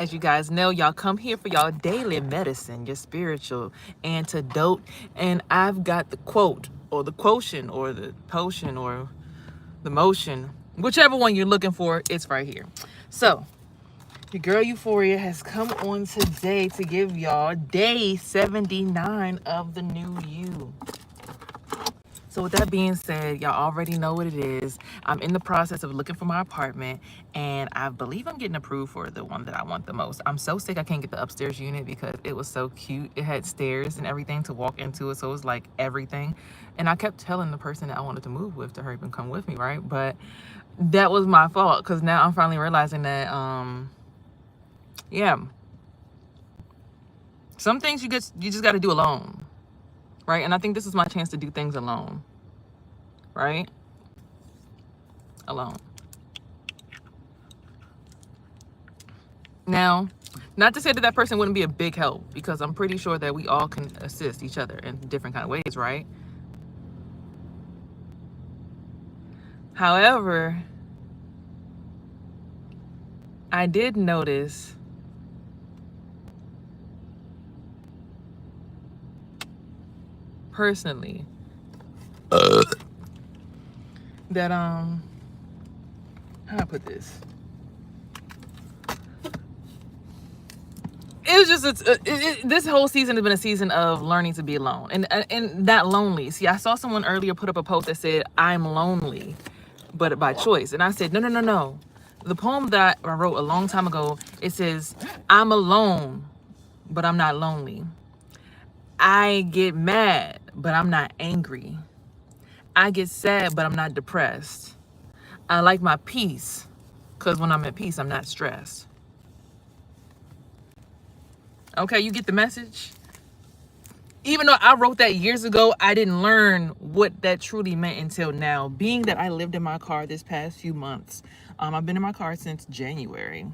As you guys know, y'all come here for y'all daily medicine, your spiritual antidote. And I've got the quote, or the quotient, or the potion, or the motion, whichever one you're looking for, it's right here. So, your girl Euphoria has come on today to give y'all day 79 of the new you. So with that being said, y'all already know what it is. I'm in the process of looking for my apartment, and I believe I'm getting approved for the one that I want the most. I'm so sick I can't get the upstairs unit because it was so cute. It had stairs and everything to walk into it, so it was like everything. And I kept telling the person that I wanted to move with to hurry up and come with me, right? But that was my fault, because now I'm finally realizing that, yeah, some things you just got to do alone, right? And I think this is my chance to do things alone, right? Alone. Now, not to say that that person wouldn't be a big help, because I'm pretty sure that we all can assist each other in different kind of ways, right? However, I did notice personally that how do I put this? It was just this whole season has been a season of learning to be alone and not lonely. See, I saw someone earlier put up a post that said, "I'm lonely, but by choice," and I said, "No, no, no, no." The poem that I wrote a long time ago, it says, "I'm alone, but I'm not lonely. I get mad, but I'm not angry. I get sad, but I'm not depressed. I like my peace, because when I'm at peace, I'm not stressed." Okay, you get the message? Even though I wrote that years ago, I didn't learn what that truly meant until now. Being that I lived in my car this past few months. I've been in my car since January.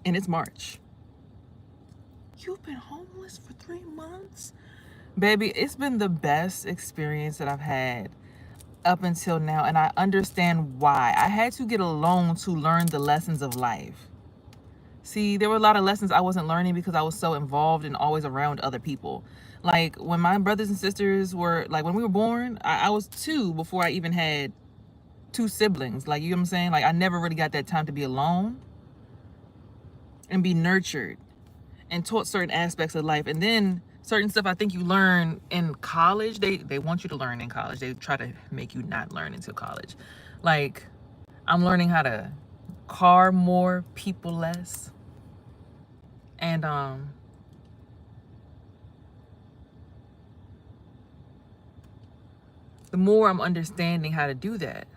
And it's March. You've been homeless for 3 months? Baby, it's been the best experience that I've had up until now. And I understand why. I had to get alone to learn the lessons of life. See, there were a lot of lessons I wasn't learning because I was so involved and always around other people. Like when my brothers and sisters were, like when we were born, I was 2 before I even had 2 siblings. Like, you know what I'm saying? Like, I never really got that time to be alone and be nurtured and taught certain aspects of life. And then certain stuff I think you learn in college. They want you to learn in college. They try to make you not learn until college. Like, I'm learning how to car more, people less. And the more I'm understanding how to do that,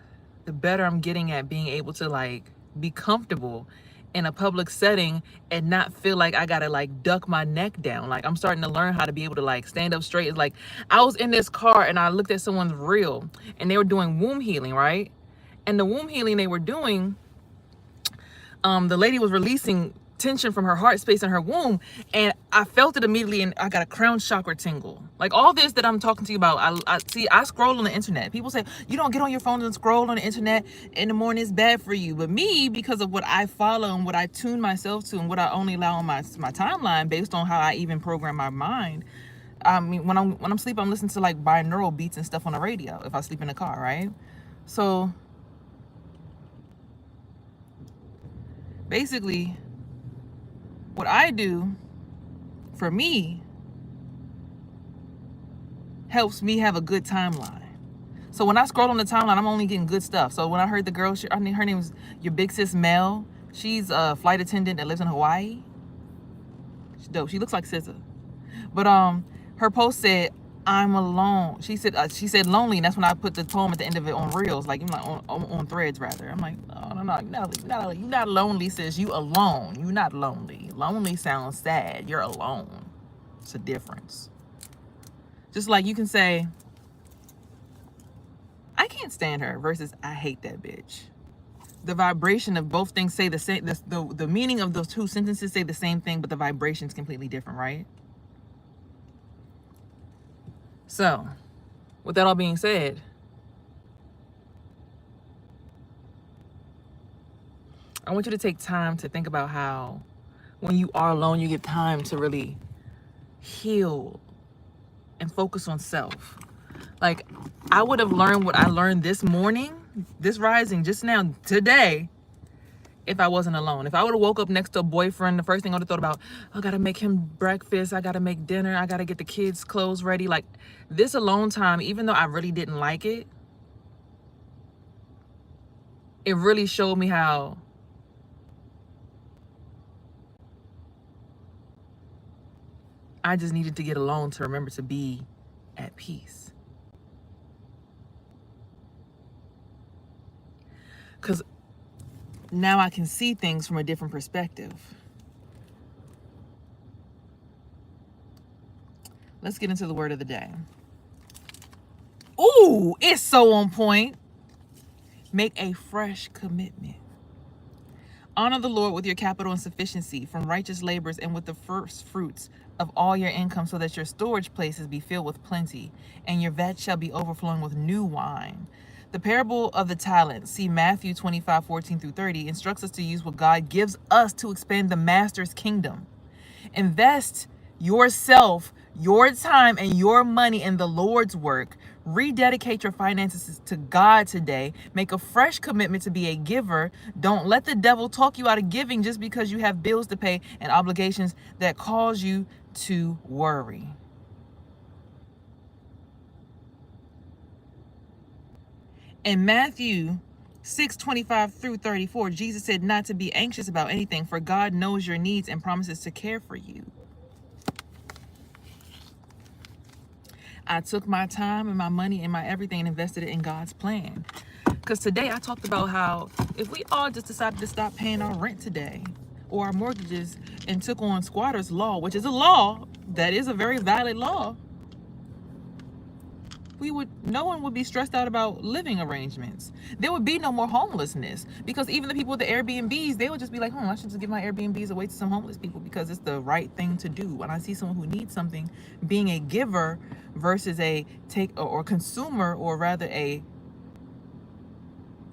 the better I'm getting at being able to like be comfortable in a public setting and not feel like I gotta like duck my neck down. Like, I'm starting to learn how to be able to like stand up straight. It's like I was in this car and I looked at someone's reel and they were doing womb healing, right? And the womb healing they were doing, the lady was releasing tension from her heart space in her womb, and I felt it immediately, and I got a crown chakra tingle. Like, all this that I'm talking to you about, I scroll on the internet. People say you don't get on your phone and scroll on the internet in the morning, it's bad for you. But me, because of what I follow and what I tune myself to and what I only allow on my timeline based on how I even program my mind. I mean, when I'm sleeping, I'm listening to like binaural beats and stuff on the radio if I sleep in the car, right? So basically, what I do for me helps me have a good timeline. So when I scroll on the timeline, I'm only getting good stuff. So when I heard the girl, her name is your big sis Mel. She's a flight attendant that lives in Hawaii. She's dope. She looks like SZA. But her post said, "I'm alone." She said lonely, and that's when I put the poem at the end of it on reels, like on threads rather. I'm like, oh no, you're not lonely, sis. You alone. You're not lonely. Lonely sounds sad. You're alone. It's a difference. Just like you can say, "I can't stand her," versus "I hate that bitch." The vibration of both things say the same. The meaning of those 2 sentences say the same thing, but the vibration is completely different, right? So, with that all being said, I want you to take time to think about how when you are alone, you get time to really heal and focus on self. Like, I would have learned what I learned this morning, this rising, just now, today, if I wasn't alone. If I would have woke up next to a boyfriend, the first thing I would have thought about, I gotta make him breakfast, I gotta make dinner, I gotta get the kids' clothes ready. Like, this alone time, even though I really didn't like it, it really showed me how I just needed to get alone to remember to be at peace. Because now I can see things from a different perspective. Let's get into the word of the day. Ooh, it's so on point. Make a fresh commitment. Honor the Lord with your capital and sufficiency from righteous labors and with the first fruits of all your income, so that your storage places be filled with plenty, and your vats shall be overflowing with new wine. The parable of the talents, see Matthew 25:14-30, instructs us to use what God gives us to expand the master's kingdom. Invest yourself, your time, and your money in the Lord's work. Rededicate your finances to God today. Make a fresh commitment to be a giver. Don't let the devil talk you out of giving just because you have bills to pay and obligations that cause you to worry. In Matthew 6:25-34, Jesus said not to be anxious about anything, for God knows your needs and promises to care for you. I took my time and my money and my everything and invested it in God's plan. Because today I talked about how if we all just decided to stop paying our rent today or our mortgages and took on squatters law, which is a law, that is a very valid law, no one would be stressed out about living arrangements. There would be no more homelessness, because even the people with the Airbnbs, they would just be like, I should just give my Airbnbs away to some homeless people because it's the right thing to do. When I see someone who needs something, being a giver versus a take or consumer, or rather a,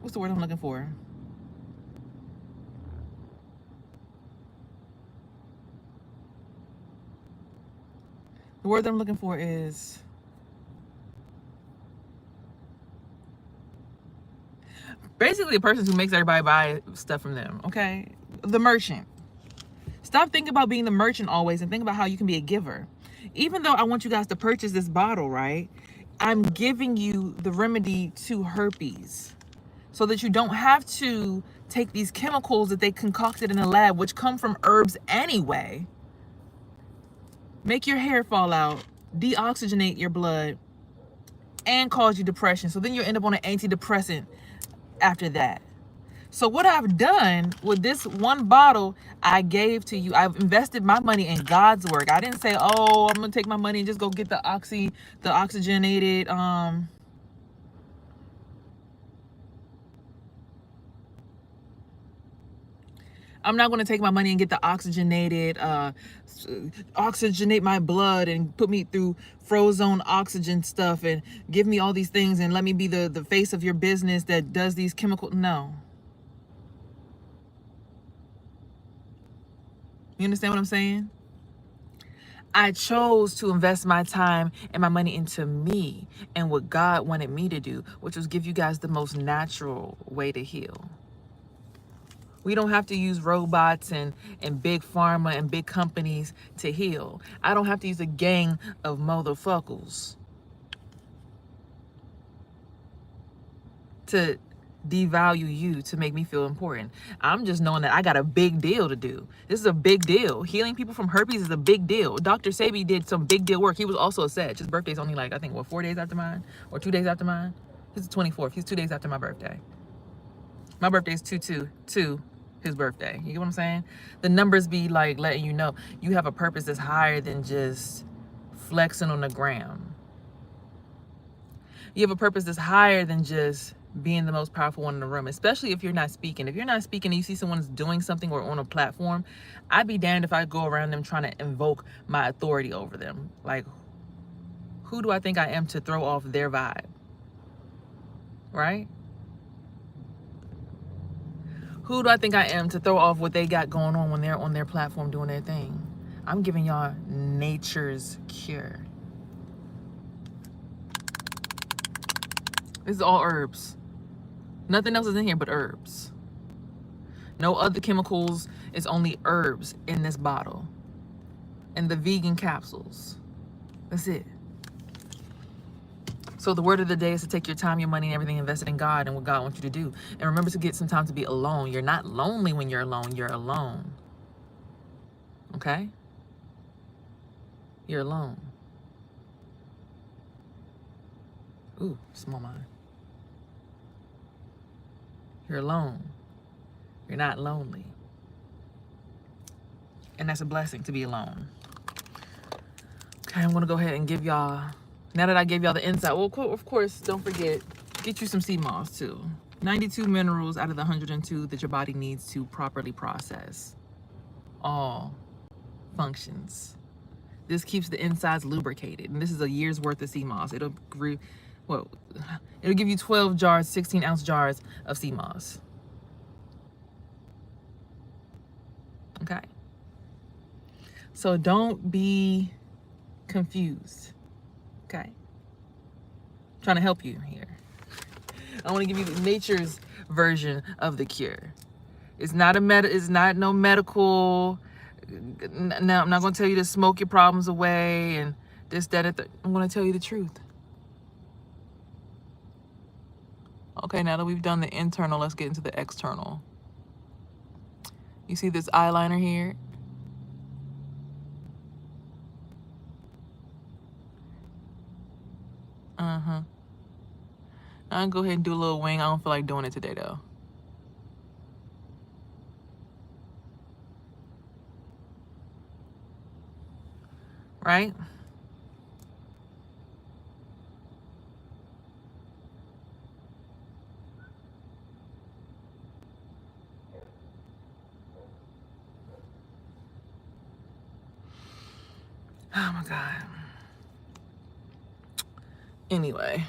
what's the word I'm looking for? The word that I'm looking for is basically a person who makes everybody buy stuff from them, okay? The merchant. Stop thinking about being the merchant always and think about how you can be a giver. Even though I want you guys to purchase this bottle, right? I'm giving you the remedy to herpes so that you don't have to take these chemicals that they concocted in a lab, which come from herbs anyway, make your hair fall out, deoxygenate your blood, and cause you depression. So then you'll end up on an antidepressant after that. So what I've done with this one bottle I gave to you, I've invested my money in God's work. I didn't say, oh, I'm gonna take my money and just go get the oxygenated I'm not going to take my money and get the oxygenated, oxygenate my blood and put me through frozen oxygen stuff and give me all these things and let me be the face of your business that does these chemical. No. You understand what I'm saying? I chose to invest my time and my money into me and what God wanted me to do, which was give you guys the most natural way to heal. We don't have to use robots and big pharma and big companies to heal. I don't have to use a gang of motherfuckers to devalue you to make me feel important. I'm just knowing that I got a big deal to do. This is a big deal. Healing people from herpes is a big deal. Dr. Sebi did some big deal work. He was also a Sag. His birthday's only like, I think, 4 days after mine? Or 2 days after mine? It's the 24th. He's 2 days after my birthday. My birthday is 2/2/2. His birthday. You get what I'm saying? The numbers be like letting you know you have a purpose that's higher than just flexing on the gram. You have a purpose that's higher than just being the most powerful one in the room, especially if you're not speaking. If you're not speaking and you see someone's doing something or on a platform, I'd be damned if I go around them trying to invoke my authority over them. Like, who do I think I am to throw off their vibe? Right? Who do I think I am to throw off what they got going on when they're on their platform doing their thing? I'm giving y'all nature's cure. This is all herbs. Nothing else is in here but herbs. No other chemicals. It's only herbs in this bottle. And the vegan capsules. That's it. So the word of the day is to take your time, your money, and everything invested in God and what God wants you to do. And remember to get some time to be alone. You're not lonely when you're alone. You're alone. Okay? You're alone. Ooh, small mind. You're alone. You're not lonely. And that's a blessing to be alone. Okay, I'm going to go ahead and give y'all, now that I gave y'all the insight, well, of course, don't forget, get you some sea moss too. 92 minerals out of the 102 that your body needs to properly process all functions. This keeps the insides lubricated. And this is a year's worth of sea moss. It'll give you 12 jars, 16-ounce jars of sea moss. Okay? So don't be confused. Okay? I'm trying to help you here. I want to give you nature's version of the cure. It's not no medical. Now I'm not going to tell you to smoke your problems away and this, that, and I'm going to tell you the truth. Okay, now that we've done the internal, let's get into the external. You see this eyeliner here? Now I'll go ahead and do a little wing. I don't feel like doing it today though. Right? Oh my God. Anyway.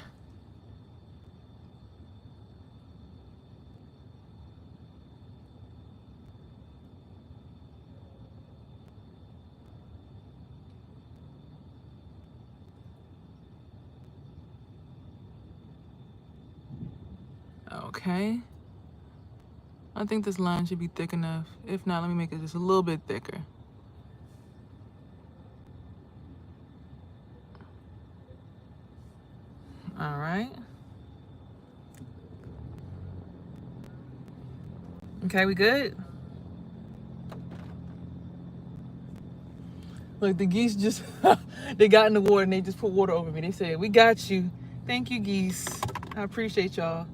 Okay. I think this line should be thick enough. If not, let me make it just a little bit thicker. All right. Okay, we good? Look, the geese just, they got in the water and they just put water over me. They said, we got you. Thank you, geese. I appreciate y'all.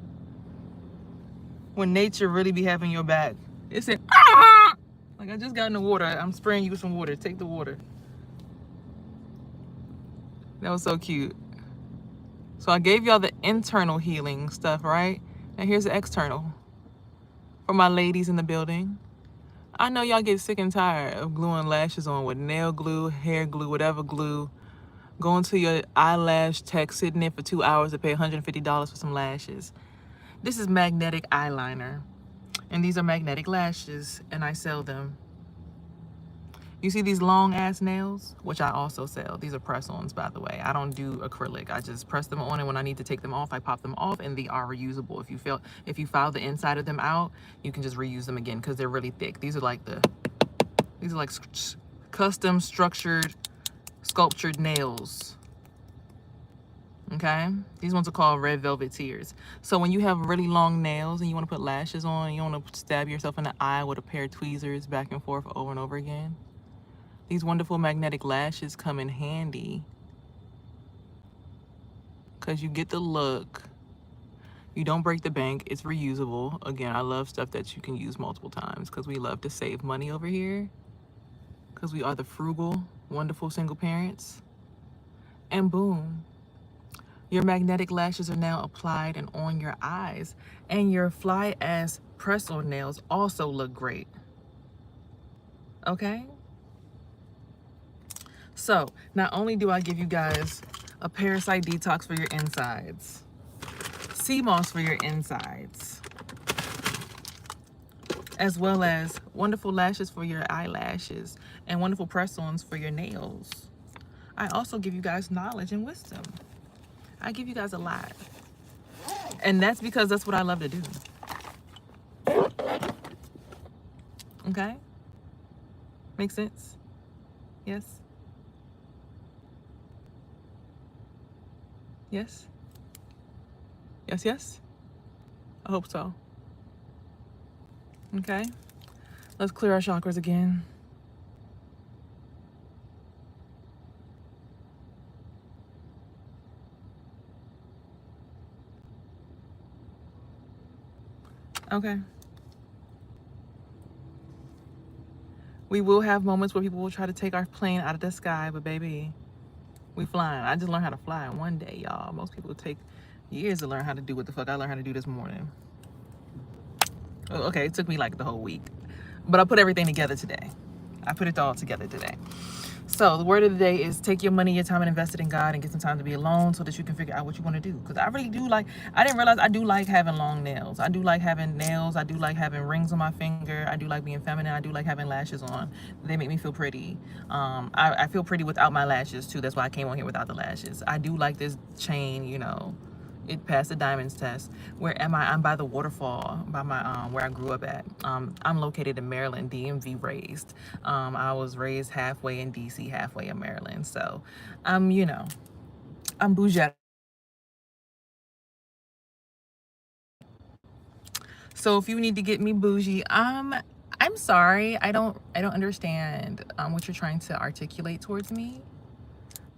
When nature really be having your back. It said, ah! Like, I just got in the water. I'm spraying you with some water. Take the water. That was so cute. So I gave y'all the internal healing stuff, right? Now here's the external. For my ladies in the building. I know y'all get sick and tired of gluing lashes on with nail glue, hair glue, whatever glue. Going to your eyelash tech, sitting there for 2 hours to pay $150 for some lashes. This is magnetic eyeliner. And these are magnetic lashes, and I sell them. You see these long ass nails, which I also sell. These are press-ons, by the way. I don't do acrylic. I just press them on, and when I need to take them off, I pop them off, and they are reusable. If you file the inside of them out, you can just reuse them again because they're really thick. These are like custom structured, sculptured nails. Okay, these ones are called red velvet tears. So when you have really long nails and you want to put lashes on, you want to stab yourself in the eye with a pair of tweezers back and forth over and over again, these wonderful magnetic lashes come in handy because you get the look. You don't break the bank. It's reusable. Again, I love stuff that you can use multiple times because we love to save money over here because we are the frugal, wonderful single parents. And boom. Your magnetic lashes are now applied and on your eyes. And your fly-ass press-on nails also look great. Okay? So, not only do I give you guys a parasite detox for your insides, sea moss for your insides, as well as wonderful lashes for your eyelashes and wonderful press-ons for your nails. I also give you guys knowledge and wisdom. I give you guys a lot. And that's because that's what I love to do. Okay? Make sense? Yes? Yes? Yes, yes? I hope so. Okay? Let's clear our chakras again. Okay. We will have moments where people will try to take our plane out of the sky, but baby, we flying. I just learned how to fly in one day, y'all. Most people take years to learn how to do what the fuck I learned how to do this morning. Okay, it took me like the whole week. But I put everything together today. I put it all together today. So the word of the day is take your money, your time, and invest it in God, and get some time to be alone so that you can figure out what you want to do. Because I really do like, I didn't realize I do like having long nails. I do like having nails. I do like having rings on my finger. I do like being feminine. I do like having lashes on. They make me feel pretty. I feel pretty without my lashes too. That's why I came on here without the lashes. I do like this chain, you know. It passed the diamonds test. Where am I? I'm by the waterfall, by my where I grew up at. I'm located in Maryland, DMV raised. I was raised halfway in DC, halfway in Maryland. So, you know, I'm bougie. So if you need to get me bougie, I'm sorry. I don't understand what you're trying to articulate towards me.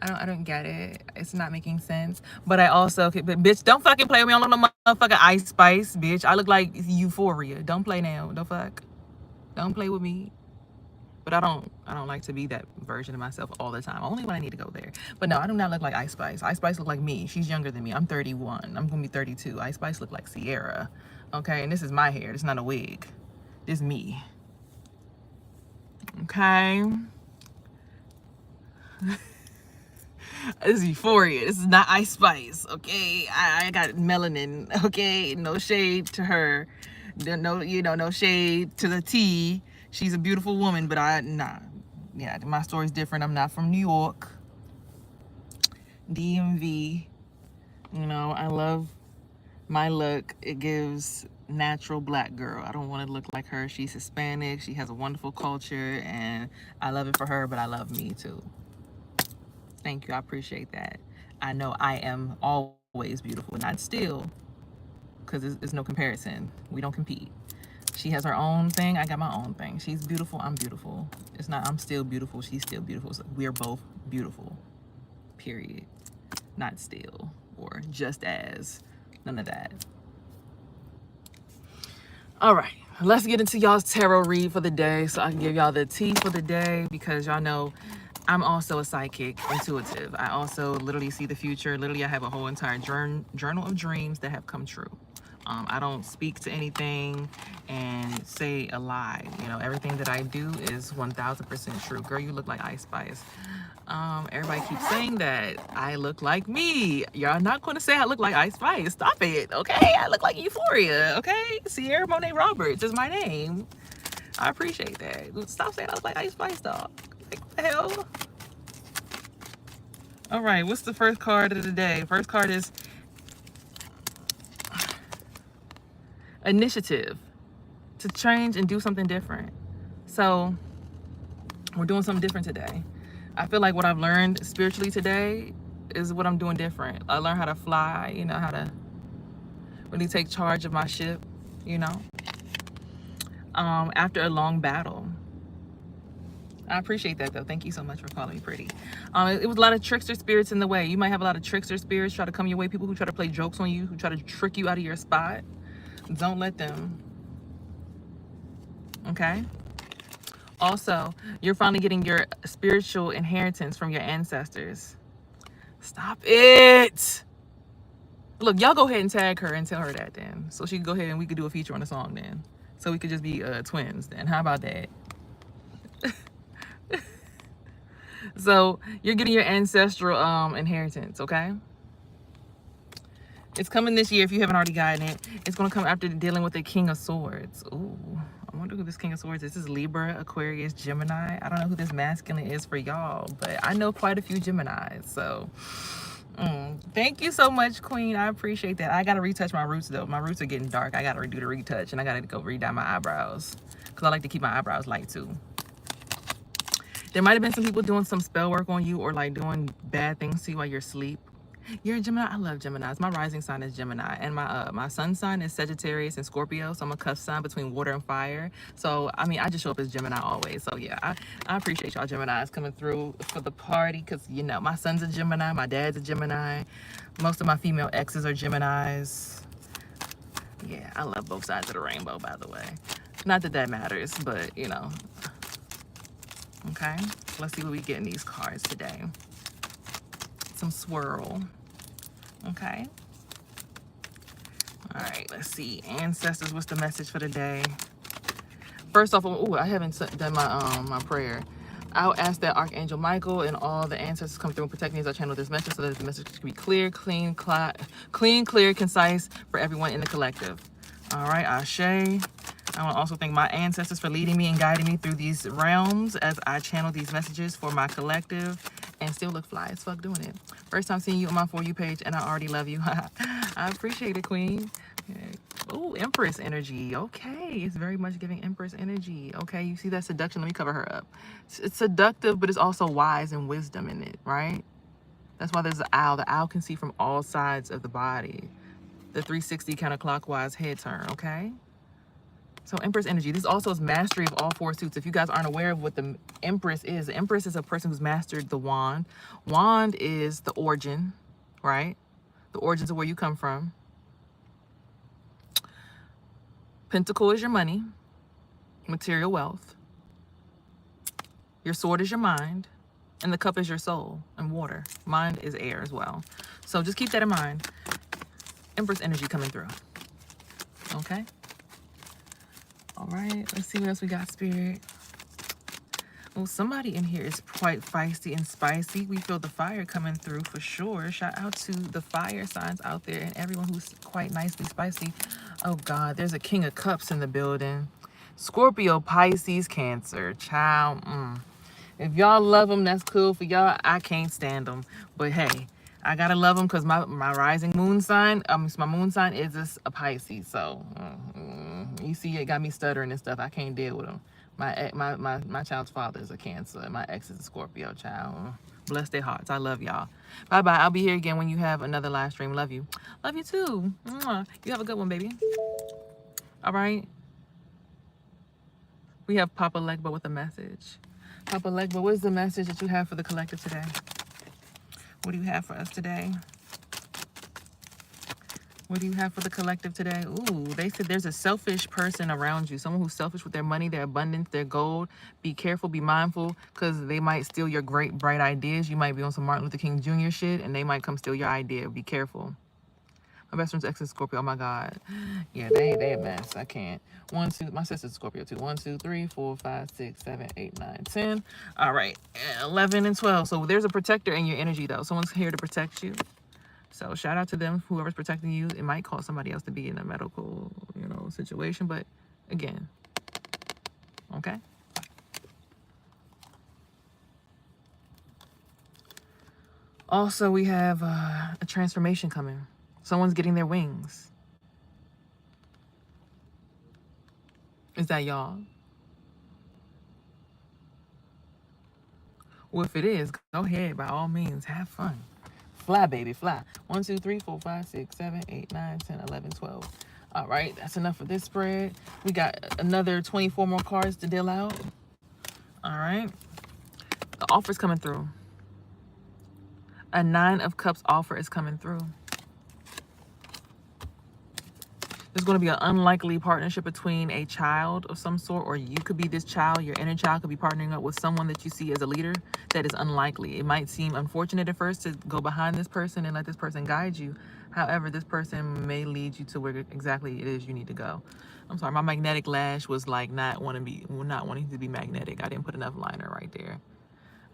I don't get it. It's not making sense. But I also, but bitch, don't fucking play with me. I don't look no motherfucking Ice Spice, bitch. I look like Euphoria. Don't play now. Don't fuck. Don't play with me. But I don't like to be that version of myself all the time. Only when I need to go there. But no, I do not look like Ice Spice. Ice Spice look like me. She's younger than me. I'm 31. I'm gonna be 32. Ice Spice look like Sierra. Okay, and this is my hair. This is not a wig. This is me. Okay. This is Euphoria. This is not Ice Spice. Okay, I got melanin. Okay, no shade to her. No, you know, no shade to the T. She's a beautiful woman, but yeah, my story's different. I'm not from New York. DMV. You know, I love my look. It gives natural black girl. I don't want to look like her. She's Hispanic. She has a wonderful culture, and I love it for her, but I love me too. Thank you. I appreciate that. I know I am always beautiful, not still, because it's no comparison. We don't compete. She has her own thing. I got my own thing. She's beautiful. I'm beautiful. It's not I'm still beautiful. She's still beautiful. So we're both beautiful. Period. Not still or just as. None of that. All right. Let's get into y'all's tarot read for the day so I can give y'all the tea for the day, because y'all know I'm also a psychic, intuitive. I also literally see the future. Literally, I have a whole entire journal of dreams that have come true. I don't speak to anything and say a lie. You know, everything that I do is 1000% true. Girl, you look like Ice Spice. Everybody keeps saying that I look like me. Y'all not going to say I look like Ice Spice. Stop it, okay? I look like Euphoria, okay? Sierra Monet Roberts is my name. I appreciate that. Stop saying I look like Ice Spice, dog. Like, what the hell? All right, what's the first card of the day? First card is initiative, to change and do something different. So we're doing something different today. I feel like what I've learned spiritually today is what I'm doing different. I learned how to fly, you know, how to really take charge of my ship, you know, after a long battle. I appreciate that, though. Thank you so much for calling me pretty. It was a lot of trickster spirits in the way. You might have a lot of trickster spirits try to come your way, people who try to play jokes on you, who try to trick you out of your spot. Don't let them. Okay? Also, you're finally getting your spiritual inheritance from your ancestors. Stop it! Look, y'all go ahead and tag her and tell her that then. So she can go ahead and we could do a feature on the song then. So we could just be twins then. How about that? So you're getting your ancestral inheritance, okay? It's coming this year if you haven't already gotten it. It's going to come after dealing with the King of Swords. Ooh, I wonder who this King of Swords is. This is Libra, Aquarius, Gemini. I don't know who this masculine is for y'all, but I know quite a few Geminis. So thank you so much, Queen. I appreciate that. I got to retouch my roots, though. My roots are getting dark. I got to redo the retouch, and I got to go re-dye my eyebrows because I like to keep my eyebrows light, too. There might have been some people doing some spell work on you or, like, doing bad things to you while you're asleep. You're a Gemini. I love Geminis. My rising sign is Gemini, and my sun sign is Sagittarius and Scorpio. So I'm a cusp sign between water and fire. So I mean, I just show up as Gemini always. So yeah, I appreciate y'all Geminis coming through for the party, because you know my son's a Gemini, my dad's a Gemini, most of my female exes are Geminis. Yeah, I love both sides of the rainbow, by the way. Not that that matters, but you know. Okay, let's see what we get in these cards today. Some swirl. Okay. All right, let's see. Ancestors, what's the message for the day? First off, oh, I haven't done my prayer. I'll ask that Archangel Michael and all the ancestors come through and protect me as I channel this message, so that the message can be clear, clean, clear, concise for everyone in the collective. All right, Ashe. I want to also thank my ancestors for leading me and guiding me through these realms as I channel these messages for my collective, and still look fly as fuck doing it. First time seeing you on my For You page, and I already love you. I appreciate it, Queen. Oh, Empress energy. Okay, it's very much giving Empress energy. Okay, you see that seduction? Let me cover her up. It's seductive, but it's also wise and wisdom in it, right? That's why there's an owl. The owl can see from all sides of the body. The 360 counterclockwise head turn, okay? So Empress energy. This also is mastery of all four suits. If you guys aren't aware of what the Empress is a person who's mastered the wand. Wand is the origin, right? The origins of where you come from. Pentacle is your money, material wealth. Your sword is your mind, and the cup is your soul, and water. Mind is air as well. So just keep that in mind. Empress energy coming through. Okay? All right, let's see what else we got, Spirit. Well, somebody in here is quite feisty and spicy. We feel the fire coming through for sure. Shout out to the fire signs out there and everyone who's quite nicely spicy. Oh, God, there's a King of Cups in the building. Scorpio, Pisces, Cancer. Child, If y'all love them, that's cool for y'all. I can't stand them. But, hey, I got to love them because my rising moon sign, my moon sign is a Pisces. So, you see, it got me stuttering and stuff. I can't deal with them. My child's father is a Cancer, and my ex is a Scorpio child. Bless their hearts. I love y'all. Bye-bye. I'll be here again when you have another live stream. Love you. Love you, too. You have a good one, baby. All right. We have Papa Legba with a message. Papa Legba, what is the message that you have for the collective today? What do you have for us today? What do you have for the collective today? Ooh, they said there's a selfish person around you. Someone who's selfish with their money, their abundance, their gold. Be careful, be mindful, because they might steal your great, bright ideas. You might be on some Martin Luther King Jr. shit, and they might come steal your idea. Be careful. My best friend's ex is Scorpio. Oh, my God. Yeah, they a mess. I can't. 1, 2, my sister's Scorpio, too. 1, 2, 3, 4, 5, 6, 7, 8, 9, 10. All right, 11 and 12. So there's a protector in your energy, though. Someone's here to protect you. So shout out to them, whoever's protecting you. It might cause somebody else to be in a medical, situation. But again, okay? Also, we have a transformation coming. Someone's getting their wings. Is that y'all? Well, if it is, go ahead. By all means, have fun. Fly, baby, fly. 1, 2, 3, 4, 5, 6, 7, 8, 9, 10, 11, 12. All right, that's enough for this spread. We got another 24 more cards to deal out. All right. The offer's coming through. A 9 of Cups offer is coming through. There's going to be an unlikely partnership between a child of some sort, or you could be this child. Your inner child could be partnering up with someone that you see as a leader. That is unlikely. It might seem unfortunate at first to go behind this person and let this person guide you. However, this person may lead you to where exactly it is you need to go. I'm sorry, my magnetic lash was like not wanting to be magnetic. I didn't put enough liner right there.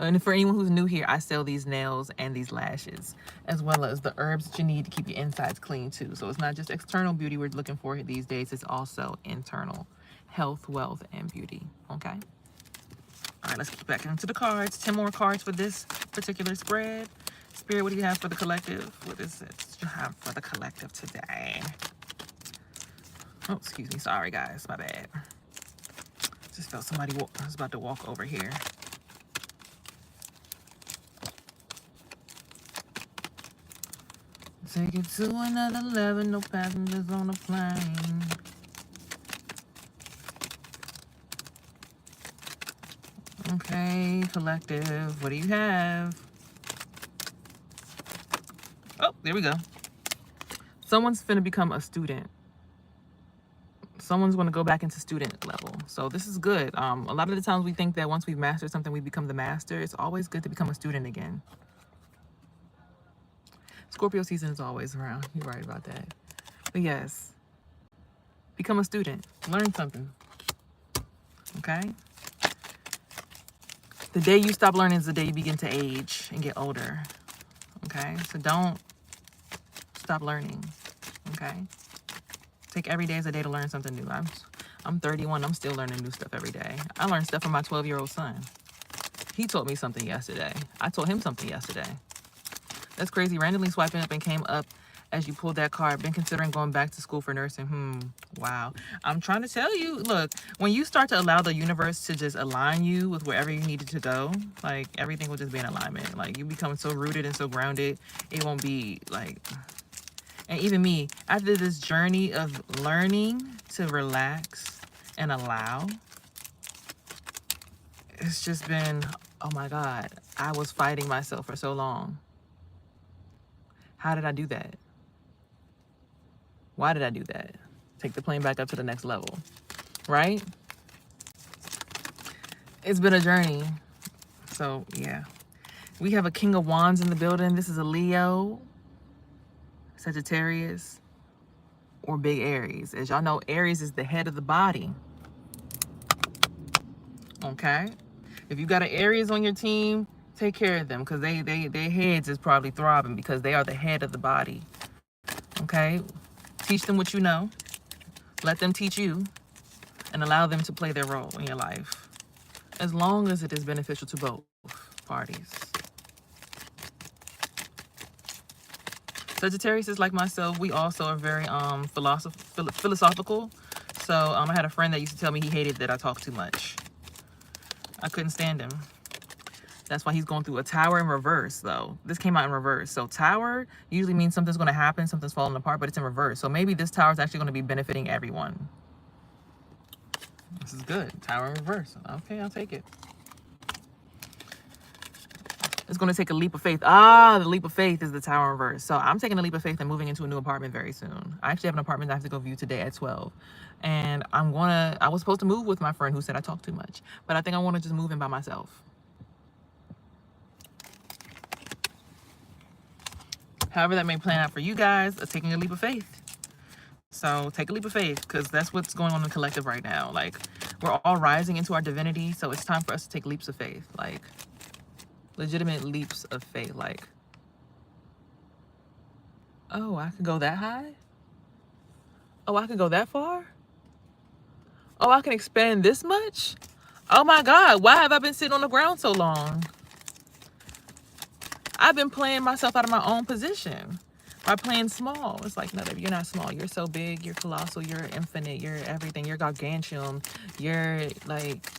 And for anyone who's new here, I sell these nails and these lashes, as well as the herbs that you need to keep your insides clean too. So it's not just external beauty we're looking for these days, it's also internal health, wealth, and beauty. Okay? All right, let's get back into the cards. 10 more cards for this particular spread. Spirit, what do you have for the collective? What is it you have for the collective today? Oh, excuse me. Sorry, guys. My bad. Just felt somebody was about to walk over here. Take it to another level. No passengers on the plane. Okay, collective. What do you have? Oh, there we go. Someone's finna become a student. Someone's going to go back into student level. So this is good. A lot of the times we think that once we've mastered something, we become the master. It's always good to become a student again. Scorpio season is always around. You're right about that. But yes, become a student. Learn something. Okay? The day you stop learning is the day you begin to age and get older. Okay? So don't stop learning. Okay? Take every day as a day to learn something new. I'm 31. I'm still learning new stuff every day. I learned stuff from my 12-year-old son. He told me something yesterday. I told him something yesterday. That's crazy. Randomly swiping up and came up as you pulled that card. Been considering going back to school for nursing. Wow. I'm trying to tell you, look, when you start to allow the universe to just align you with wherever you needed to go, like everything will just be in alignment. Like you become so rooted and so grounded, it won't be like... And even me, after this journey of learning to relax and allow, it's just been, oh my God, I was fighting myself for so long. How did I do that? Why did I do that? Take the plane back up to the next level, right? It's been a journey. So yeah, we have a King of Wands in the building. This is a Leo, Sagittarius, or big Aries. As y'all know, Aries is the head of the body. Okay? If you got an Aries on your team, take care of them because their heads is probably throbbing because they are the head of the body. Okay? Teach them what you know. Let them teach you and allow them to play their role in your life. As long as it is beneficial to both parties. Sagittarius is like myself. We also are very philosophical. So I had a friend that used to tell me he hated that I talk too much. I couldn't stand him. That's why he's going through a tower in reverse, though. This came out in reverse. So tower usually means something's going to happen, something's falling apart, but it's in reverse. So maybe this tower is actually going to be benefiting everyone. This is good. Tower in reverse. Okay, I'll take it. It's going to take a leap of faith. The leap of faith is the tower in reverse. So I'm taking a leap of faith and moving into a new apartment very soon. I actually have an apartment that I have to go view today at 12. And I was supposed to move with my friend who said I talk too much. But I think I want to just move in by myself. However that may plan out for you guys, taking a leap of faith. So take a leap of faith because that's what's going on in the collective right now. Like we're all rising into our divinity. So it's time for us to take leaps of faith. Like legitimate leaps of faith. Like, oh, I could go that high? Oh, I could go that far? Oh, I can expand this much? Oh my God, why have I been sitting on the ground so long? I've been playing myself out of my own position by playing small. It's like, no, you're not small. You're so big, you're colossal, you're infinite, you're everything, you're gargantuan, you're like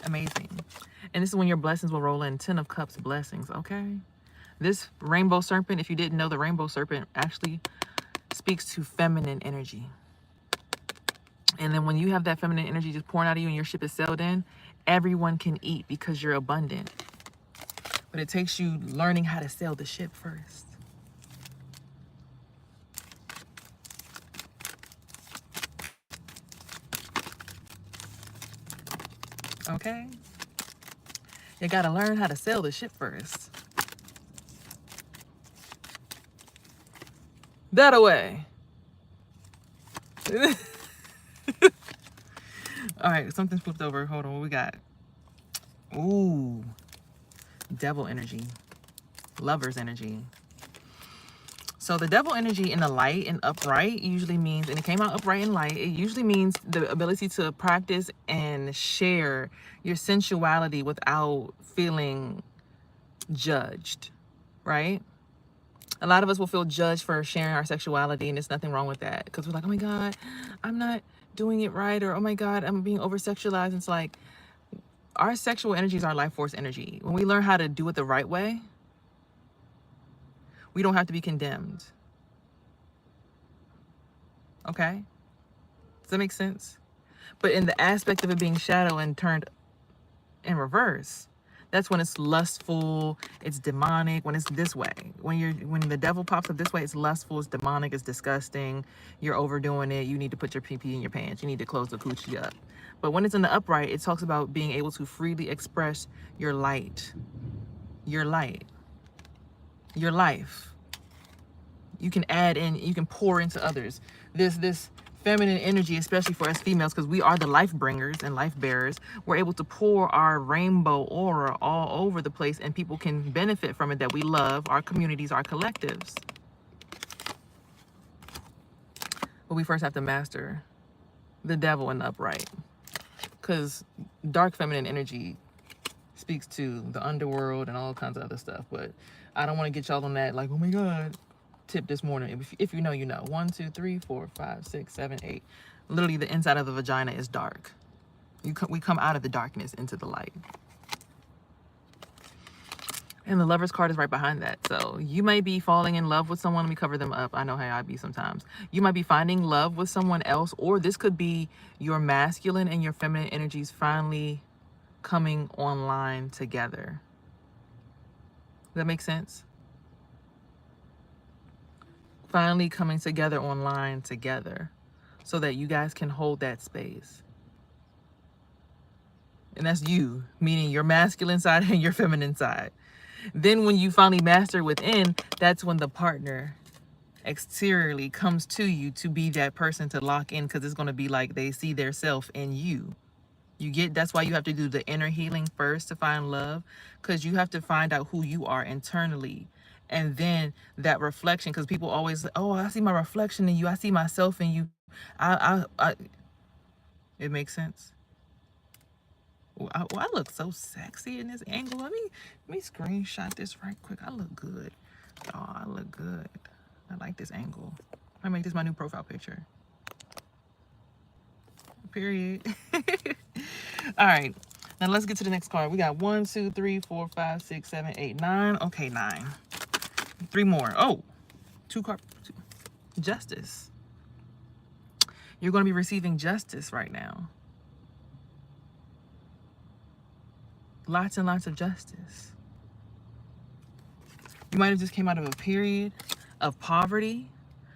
amazing. And this is when your blessings will roll in. 10 of Cups blessings, okay? This rainbow serpent, if you didn't know, the rainbow serpent actually speaks to feminine energy. And then when you have that feminine energy just pouring out of you and your ship is sailed in, everyone can eat because you're abundant. But it takes you learning how to sail the ship first. Okay? You gotta learn how to sail the ship first. That away. All right, something flipped over. Hold on, what we got? Ooh, devil energy, lover's energy. So the devil energy in the light and upright usually means, and it came out upright and light, it usually means the ability to practice and share your sensuality without feeling judged, right? A lot of us will feel judged for sharing our sexuality, and there's nothing wrong with that, because we're like, oh my God, I'm not doing it right, or oh my God, I'm being over sexualized. It's like, our sexual energy is our life force energy. When we learn how to do it the right way, we don't have to be condemned. Okay? Does that make sense? But in the aspect of it being shadow and turned in reverse, that's when it's lustful, it's demonic. When it's this way, when the devil pops up this way, it's lustful, it's demonic, it's disgusting, you're overdoing it, you need to put your pee in your pants, you need to close the coochie up. But when it's in the upright, it talks about being able to freely express your light, your light, your life. You can add in, you can pour into others. This feminine energy, especially for us females, because we are the life bringers and life bearers, we're able to pour our rainbow aura all over the place, and people can benefit from it that we love, our communities, our collectives. But we first have to master the devil in the upright, because dark feminine energy speaks to the underworld and all kinds of other stuff. But I don't want to get y'all on that, like, oh my God, tip this morning. If you know, you know. 1, 2, 3, 4, 5, 6, 7, 8. Literally, the inside of the vagina is dark. We come out of the darkness into the light. And the Lover's card is right behind that. So you might be falling in love with someone. Let me cover them up. I know how I be sometimes. You might be finding love with someone else, or this could be your masculine and your feminine energies finally coming online together. Does that make sense? Finally coming together online together, so that you guys can hold that space. And that's you, meaning your masculine side and your feminine side. Then when you finally master within, that's when the partner exteriorly comes to you to be that person to lock in, because it's going to be like they see their self in you. You get, that's why you have to do the inner healing first to find love, because you have to find out who you are internally. And then that reflection, because people always, oh, I see my reflection in you, I see myself in you. It makes sense. I look so sexy in this angle. Let me screenshot this right quick. I look good. Oh, I look good. I like this angle. I make this my new profile picture. Period. All right. Now let's get to the next card. We got 1, 2, 3, 4, 5, 6, 7, 8, 9. Okay, 9. 3 more. Oh, 2 cards. Justice. You're going to be receiving justice right now. Lots and lots of justice. You might have just came out of a period of poverty,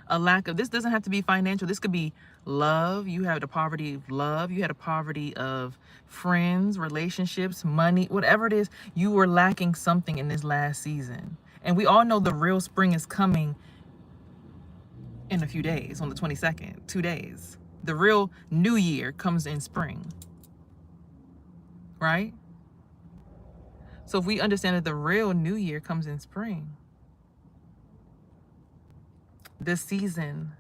a lack of, this doesn't have to be financial. This could be love. You had a poverty of love. You had a poverty of friends, relationships, money, whatever it is. You were lacking something in this last season. And we all know the real spring is coming in a few days, on the 22nd, 2 days. The real new year comes in spring, right? So if we understand that the real new year comes in spring, this season,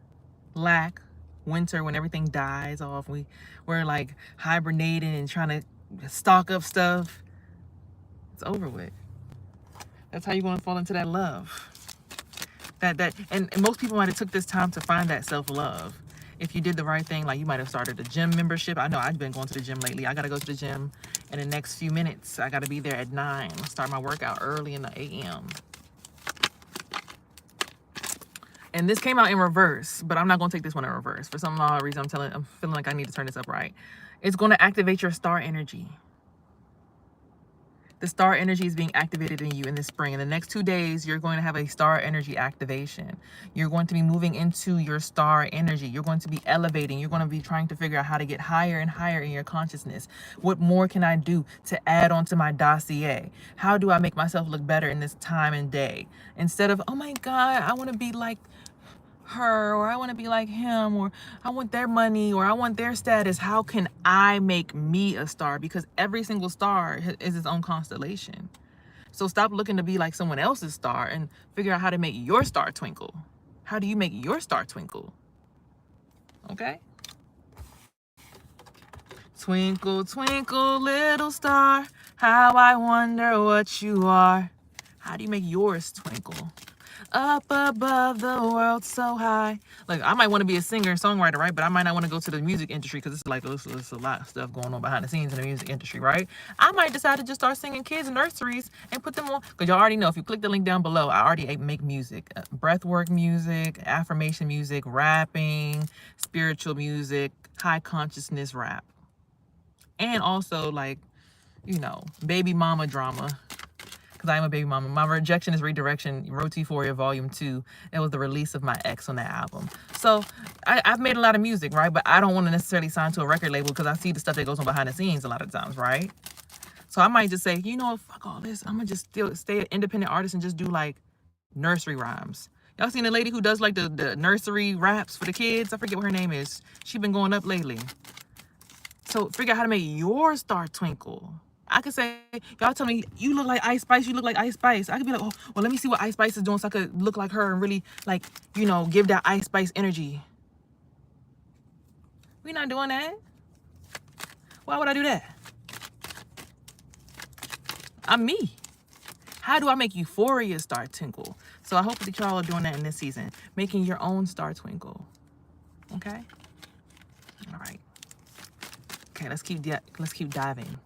lack, winter, when everything dies off, we're like hibernating and trying to stock up stuff, it's over with. That's how you're going to fall into that love. And most people might have took this time to find that self-love. If you did the right thing, like you might have started a gym membership. I know I've been going to the gym lately. I got to go to the gym in the next few minutes. I got to be there at 9. Start my workout early in the a.m. And this came out in reverse, but I'm not going to take this one in reverse. For some odd reason, I'm feeling like I need to turn this up right. It's going to activate your star energy. The star energy is being activated in you in the spring. In the next 2 days, you're going to have a star energy activation. You're going to be moving into your star energy. You're going to be elevating. You're going to be trying to figure out how to get higher and higher in your consciousness. What more can I do to add on to my dossier? How do I make myself look better in this time and day? Instead of, oh my God, I want to be like her, or I want to be like him, or I want their money, or I want their status. How can I make me a star? Because every single star is its own constellation. So stop looking to be like someone else's star and figure out how to make your star twinkle. How do you make your star twinkle? Okay? Twinkle, twinkle, little star, how I wonder what you are. How do you make yours twinkle? Up above the world so high. Like, I might want to be a singer and songwriter, right? But I might not want to go to the music industry because it's like there's a lot of stuff going on behind the scenes in the music industry, right? I might decide to just start singing kids in nurseries and put them on. Because y'all already know, if you click the link down below, I already make music. Breathwork music, affirmation music, rapping, spiritual music, high consciousness rap. And also, like, baby mama drama. Because I am a baby mama. My Rejection is Redirection, Road to Euphoria Volume 2. It was the release of my ex on that album. So I've made a lot of music, right? But I don't want to necessarily sign to a record label because I see the stuff that goes on behind the scenes a lot of times, right? So I might just say, fuck all this. I'm going to just still stay an independent artist and just do like nursery rhymes. Y'all seen the lady who does like the nursery raps for the kids? I forget what her name is. She been going up lately. So figure out how to make your star twinkle. I could say, y'all tell me, you look like Ice Spice, you look like Ice Spice. I could be like, oh, well, let me see what Ice Spice is doing so I could look like her and really, like, give that Ice Spice energy. We not doing that. Why would I do that? I'm me. How do I make Euphoria star twinkle? So I hope that y'all are doing that in this season. Making your own star twinkle. Okay? All right. Okay, let's keep diving.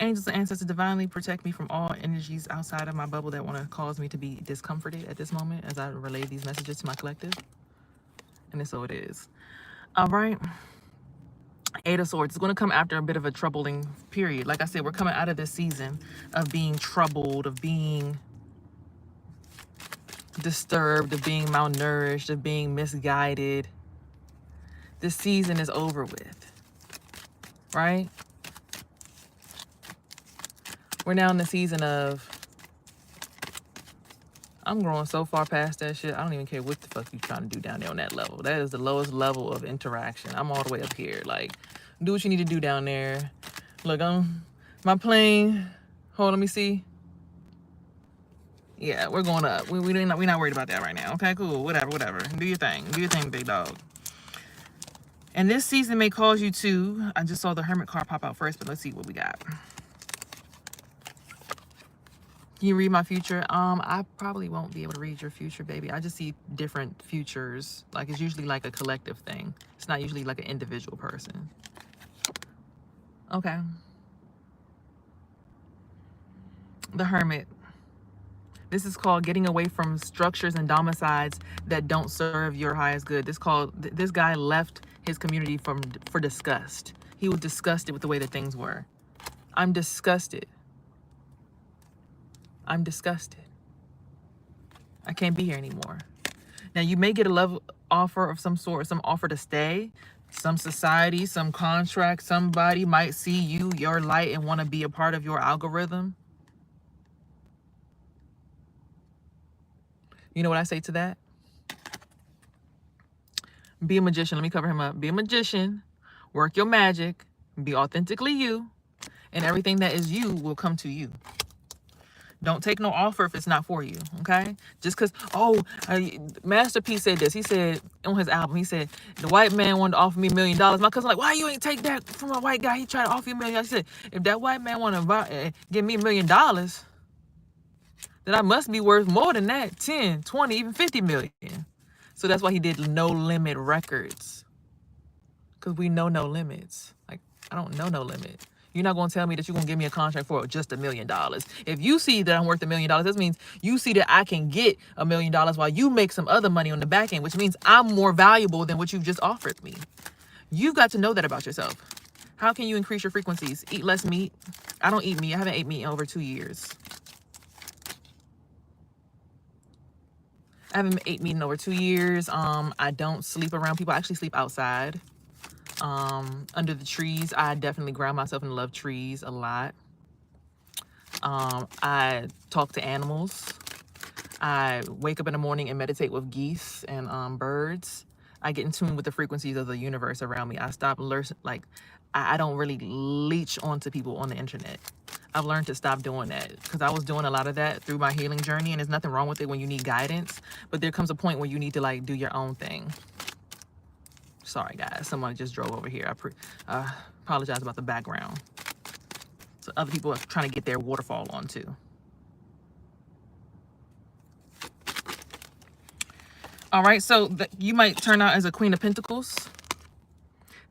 Angels and ancestors divinely protect me from all energies outside of my bubble that want to cause me to be discomforted at this moment as I relay these messages to my collective. And so it is. All right. Eight of Swords is going to come after a bit of a troubling period. Like I said, we're coming out of this season of being troubled, of being disturbed, of being malnourished, of being misguided. This season is over with. Right? We're now in the season of, I'm growing so far past that shit. I don't even care what the fuck you trying to do down there on that level. That is the lowest level of interaction. I'm all the way up here. Like, do what you need to do down there. Look, my plane. Hold on, let me see. Yeah, we're going up. We're not worried about that right now. Okay, cool. Whatever. Do your thing. Do your thing, big dog. And this season may cause you to, I just saw the Hermit card pop out first, but let's see what we got. Can you read my future? I probably won't be able to read your future, baby. I just see different futures. Like, it's usually like a collective thing. It's not usually like an individual person. Okay. The Hermit. This is called getting away from structures and domiciles that don't serve your highest good. This guy left his community for disgust. He was disgusted with the way that things were. I'm disgusted. I'm disgusted. I can't be here anymore. Now, you may get a love offer of some sort, some offer to stay, some society, some contract. Somebody might see you, your light, and want to be a part of your algorithm. You know what I say to that? Be a magician. Let me cover him up. Be a magician. Work your magic. Be authentically you. And everything that is you will come to you. Don't take no offer if it's not for you, okay? Just because, Master P said this. He said on his album, he said, the white man wanted to offer me $1 million. My cousin like, why you ain't take that from a white guy? He tried to offer you $1 million. I said, if that white man want to give me $1 million, then I must be worth more than that, 10, 20, even 50 million. So that's why he did No Limit Records. Because we know no limits. Like, I don't know no limit. You're not going to tell me that you're going to give me a contract for just $1 million. If you see that I'm worth $1 million, this means you see that I can get $1 million while you make some other money on the back end, which means I'm more valuable than what you've just offered me. You've got to know that about yourself. How can you increase your frequencies? Eat less meat. I don't eat meat. I haven't ate meat in over 2 years. I haven't ate meat in over 2 years. I don't sleep around people. I actually sleep outside. Under the trees. I definitely ground myself and love trees a lot. I talk to animals. I wake up in the morning and meditate with geese and birds. I get in tune with the frequencies of the universe around me. I stop I don't really leech onto people on the internet. I've learned to stop doing that because I was doing a lot of that through my healing journey, and there's nothing wrong with it when you need guidance, but there comes a point where you need to like do your own thing. Sorry guys, someone just drove over here. I apologize about the background. So other people are trying to get their waterfall on too. All right, so you might turn out as a Queen of Pentacles.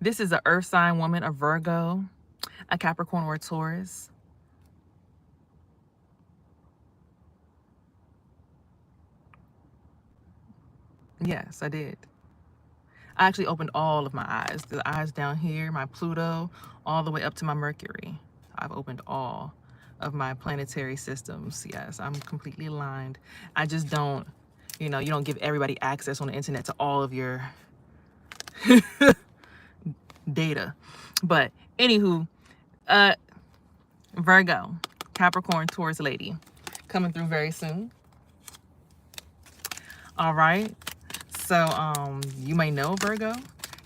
This is an earth sign woman, a Virgo, a Capricorn, or a Taurus. Yes, I did. I actually opened all of my eyes. The eyes down here, my Pluto, all the way up to my Mercury. I've opened all of my planetary systems. Yes, I'm completely aligned. I just don't, you know, you don't give everybody access on the internet to all of your data. But anywho, Virgo, Capricorn, Taurus lady, coming through very soon. All right. So you may know Virgo.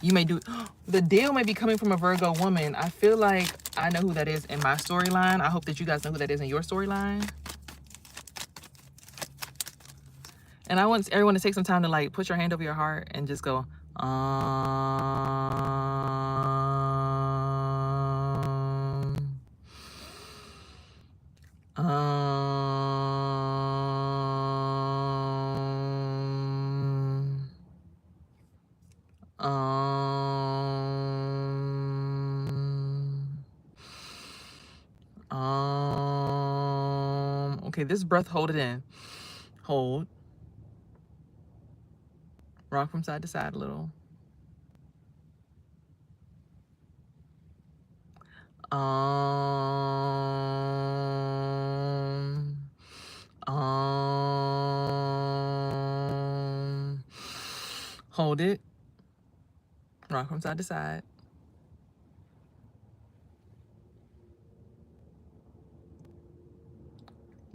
You may do, the deal may be coming from a Virgo woman. I feel like I know who that is in my storyline. I hope that you guys know who that is in your storyline. And I want everyone to take some time to like put your hand over your heart and just go, okay, this breath, hold it in. Hold. Rock from side to side a little. Hold it. Rock from side to side.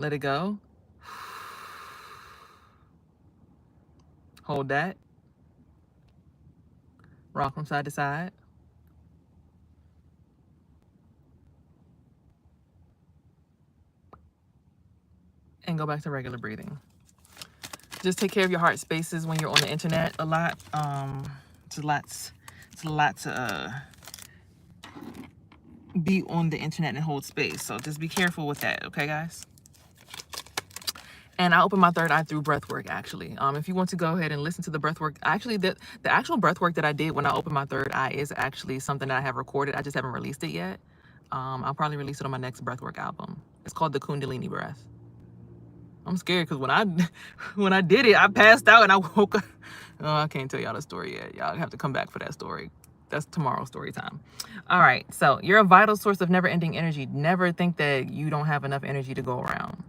Let it go. Hold that. Rock from side to side. And go back to regular breathing. Just take care of your heart spaces when you're on the internet a lot. It's a lot to be on the internet and hold space. So just be careful with that, okay, guys? And I open my third eye through breath work, actually. If you want to go ahead and listen to the breath work, actually, the actual breath work that I did when I opened my third eye is actually something that I have recorded. I just haven't released it yet. I'll probably release it on my next breathwork album. It's called the Kundalini breath. I'm scared because when I did it, I passed out and I woke up. Oh, I can't tell y'all the story yet. Y'all have to come back for that story. That's tomorrow's story time. All right. So you're a vital source of never-ending energy. Never think that you don't have enough energy to go around.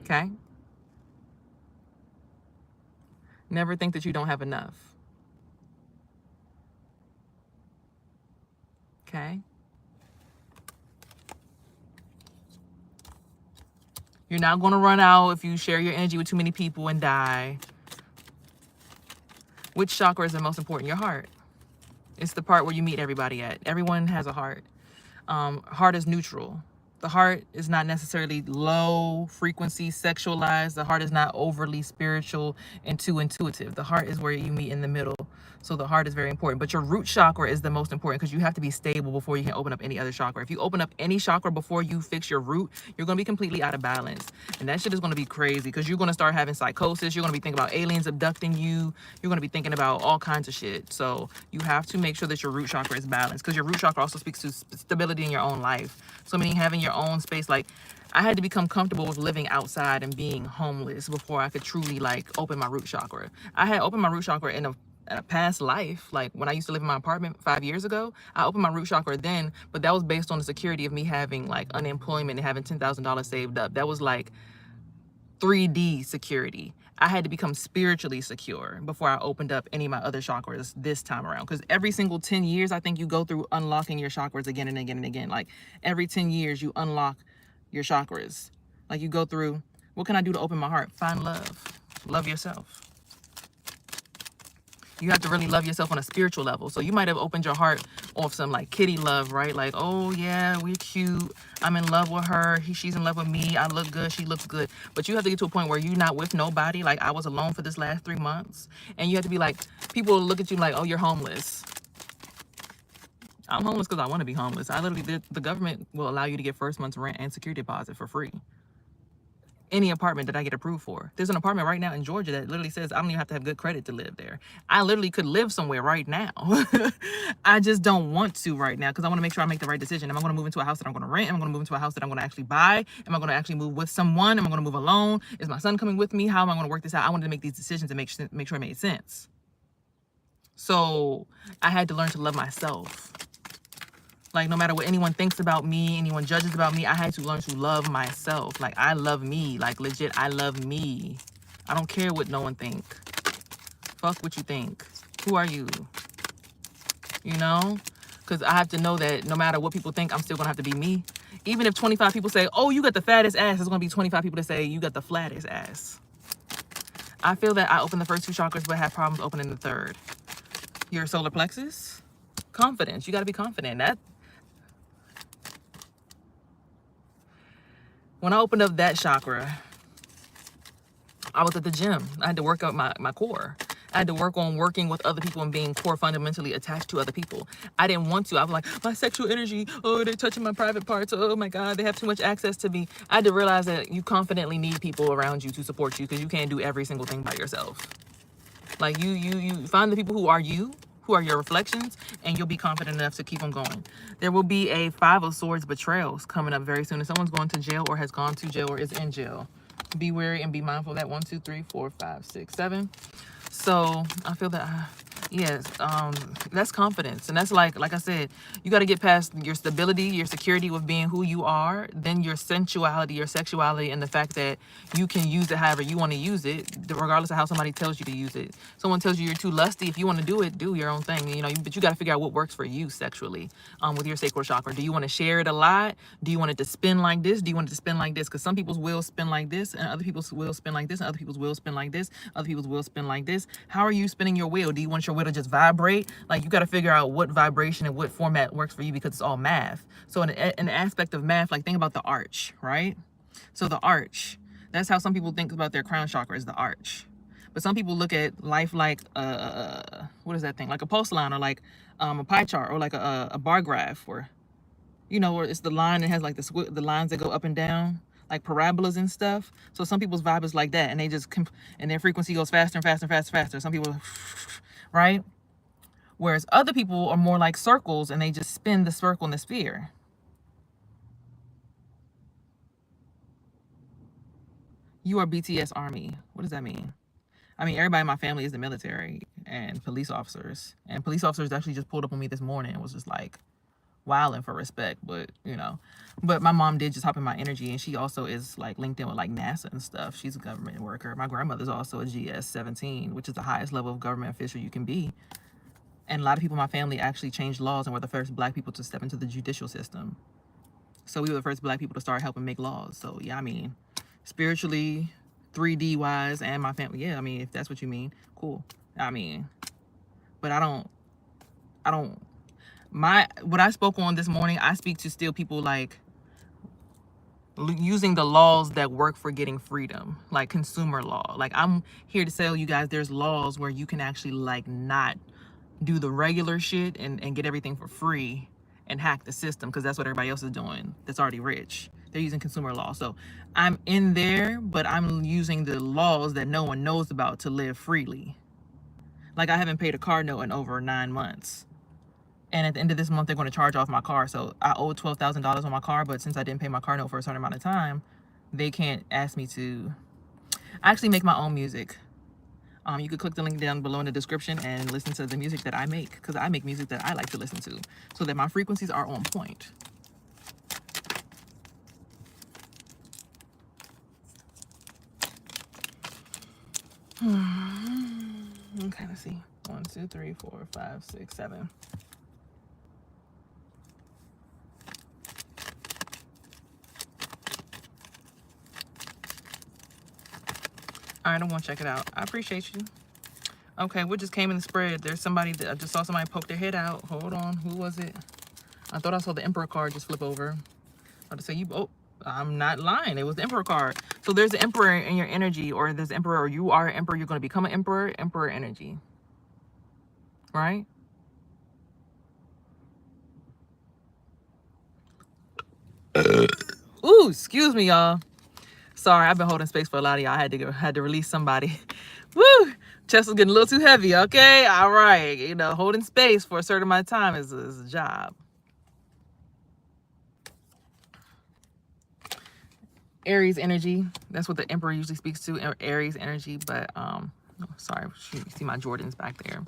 Okay? Never think that you don't have enough. Okay? You're not going to run out if you share your energy with too many people and die. Which chakra is the most important? Your heart. It's the part where you meet everybody at. Everyone has a heart. Heart is neutral. The heart is not necessarily low frequency sexualized. The heart is not overly spiritual and too intuitive. The heart is where you meet in the middle. So the heart is very important. But your root chakra is the most important because you have to be stable before you can open up any other chakra. If you open up any chakra before you fix your root, you're going to be completely out of balance. And that shit is going to be crazy because you're going to start having psychosis. You're going to be thinking about aliens abducting you. You're going to be thinking about all kinds of shit. So you have to make sure that your root chakra is balanced because your root chakra also speaks to stability in your own life. So meaning having your own space. Like I had to become comfortable with living outside and being homeless before I could truly like open my root chakra. I had opened my root chakra in a past life, like when I used to live in my apartment 5 years ago. I opened my root chakra then, but that was based on the security of me having like unemployment and having $10,000 saved up. That was like 3D security. I had to become spiritually secure before I opened up any of my other chakras this time around. Because every single 10 years, I think you go through unlocking your chakras again and again and again. Like every 10 years, you unlock your chakras. Like you go through, what can I do to open my heart? Find love. Love yourself. You have to really love yourself on a spiritual level. So you might have opened your heart off some like kitty love, right? Like, oh yeah, we're cute. I'm in love with her. She's in love with me. I look good. She looks good. But you have to get to a point where you're not with nobody. Like I was alone for this last 3 months. And you have to be like, people look at you like, oh, you're homeless. I'm homeless because I want to be homeless. I literally did. The government will allow you to get first month's rent and security deposit for free. Any apartment that I get approved for. There's an apartment right now in Georgia that literally says I don't even have to have good credit to live there. I literally could live somewhere right now. I just don't want to right now because I want to make sure I make the right decision. Am I going to move into a house that I'm going to rent? Am I going to move into a house that I'm going to actually buy? Am I going to actually move with someone? Am I going to move alone? Is my son coming with me? How am I going to work this out? I wanted to make these decisions and make sure it made sense. So I had to learn to love myself. Like, no matter what anyone thinks about me, anyone judges about me, I had to learn to love myself. Like, I love me. Like, legit, I love me. I don't care what no one think. Fuck what you think. Who are you? You know? Because I have to know that no matter what people think, I'm still going to have to be me. Even if 25 people say, oh, you got the fattest ass, there's going to be 25 people that say, you got the flattest ass. I feel that I opened the first 2 chakras, but have problems opening the third. Your solar plexus? Confidence. You got to be confident. When I opened up that chakra, I was at the gym. I had to work out my core. I had to work on working with other people and being core fundamentally attached to other people. I didn't want to. I was like, my sexual energy, oh, they're touching my private parts. Oh my God, they have too much access to me. I had to realize that you confidently need people around you to support you because you can't do every single thing by yourself. Like you find the people who are your reflections, and you'll be confident enough to keep them going. There will be a 5 of Swords betrayals coming up very soon. If someone's going to jail or has gone to jail or is in jail, be wary and be mindful of that. 1, 2, 3, 4, 5, 6, 7. So I feel that, yes, that's confidence. And that's like I said, you got to get past your stability, your security with being who you are, then your sensuality, your sexuality, and the fact that you can use it however you want to use it, regardless of how somebody tells you to use it. Someone tells you you're too lusty. If you want to do it, do your own thing, you know, but you got to figure out what works for you sexually with your sacral chakra. Do you want to share it a lot? Do you want it to spin like this? Do you want it to spin like this? Because some people's will spin like this, and other people's will spin like this, and other people's will spin like this, other people's will spin like this. How are you spinning your wheel? Do you want your wheel to just vibrate? Like, you got to figure out what vibration and what format works for you because it's all math. So in an aspect of math, like think about the arch, right? So the arch, that's how some people think about their crown chakra, is the arch. But some people look at life like what is that thing? Like a pulse line, or like a pie chart, or like a bar graph, or you know, where it's the line that has like the lines that go up and down, like parabolas and stuff. So some people's vibe is like that, and they just and their frequency goes faster and faster and faster and faster. Some people, right? Whereas other people are more like circles, and they just spin the circle in the sphere. You are BTS Army. What does that mean? I mean, everybody in my family is the military and police officers. And police officers actually just pulled up on me this morning and was just like wilding for respect. But, you know, but my mom did just hop in my energy, and she also is like linked in with like NASA and stuff. She's a government worker. My grandmother's also a GS-17, which is the highest level of government official you can be. And a lot of people in my family actually changed laws and were the first Black people to step into the judicial system. So we were the first Black people to start helping make laws. So yeah, I mean, spiritually, 3D wise, and my family, yeah, I mean, if that's what you mean, cool. I mean, but what I spoke on this morning, I speak to still people like using the laws that work for getting freedom, like consumer law. Like, I'm here to tell you guys there's laws where you can actually like not do the regular shit and get everything for free and hack the system, because that's what everybody else is doing that's already rich. They're using consumer law. So I'm in there, but I'm using the laws that no one knows about to live freely. Like, I haven't paid a car note in over 9 months. And at the end of this month, they're going to charge off my car. So I owe $12,000 on my car, but since I didn't pay my car note for a certain amount of time, they can't ask me to. I actually make my own music. You could click the link down below in the description and listen to the music that I make, because I make music that I like to listen to, so that my frequencies are on point. Okay, let's see. 1, 2, 3, 4, 5, 6, 7. All right, I'm gonna check it out. I appreciate you. Okay, what just came in the spread? There's somebody that I just saw somebody poke their head out. Hold on, who was it? I thought I saw the Emperor card just flip over. I to say you. Oh, I'm not lying. It was the Emperor card. So there's the Emperor in your energy, or there's the Emperor, or you are an Emperor. You're going to become an Emperor. Emperor energy, right? Ooh, excuse me, y'all. Sorry, I've been holding space for a lot of y'all. I had to release somebody. Woo! Chest was getting a little too heavy. Okay, all right. You know, holding space for a certain amount of time is a job. Aries energy. That's what the Emperor usually speaks to. Aries energy, but sorry, you see my Jordans back there.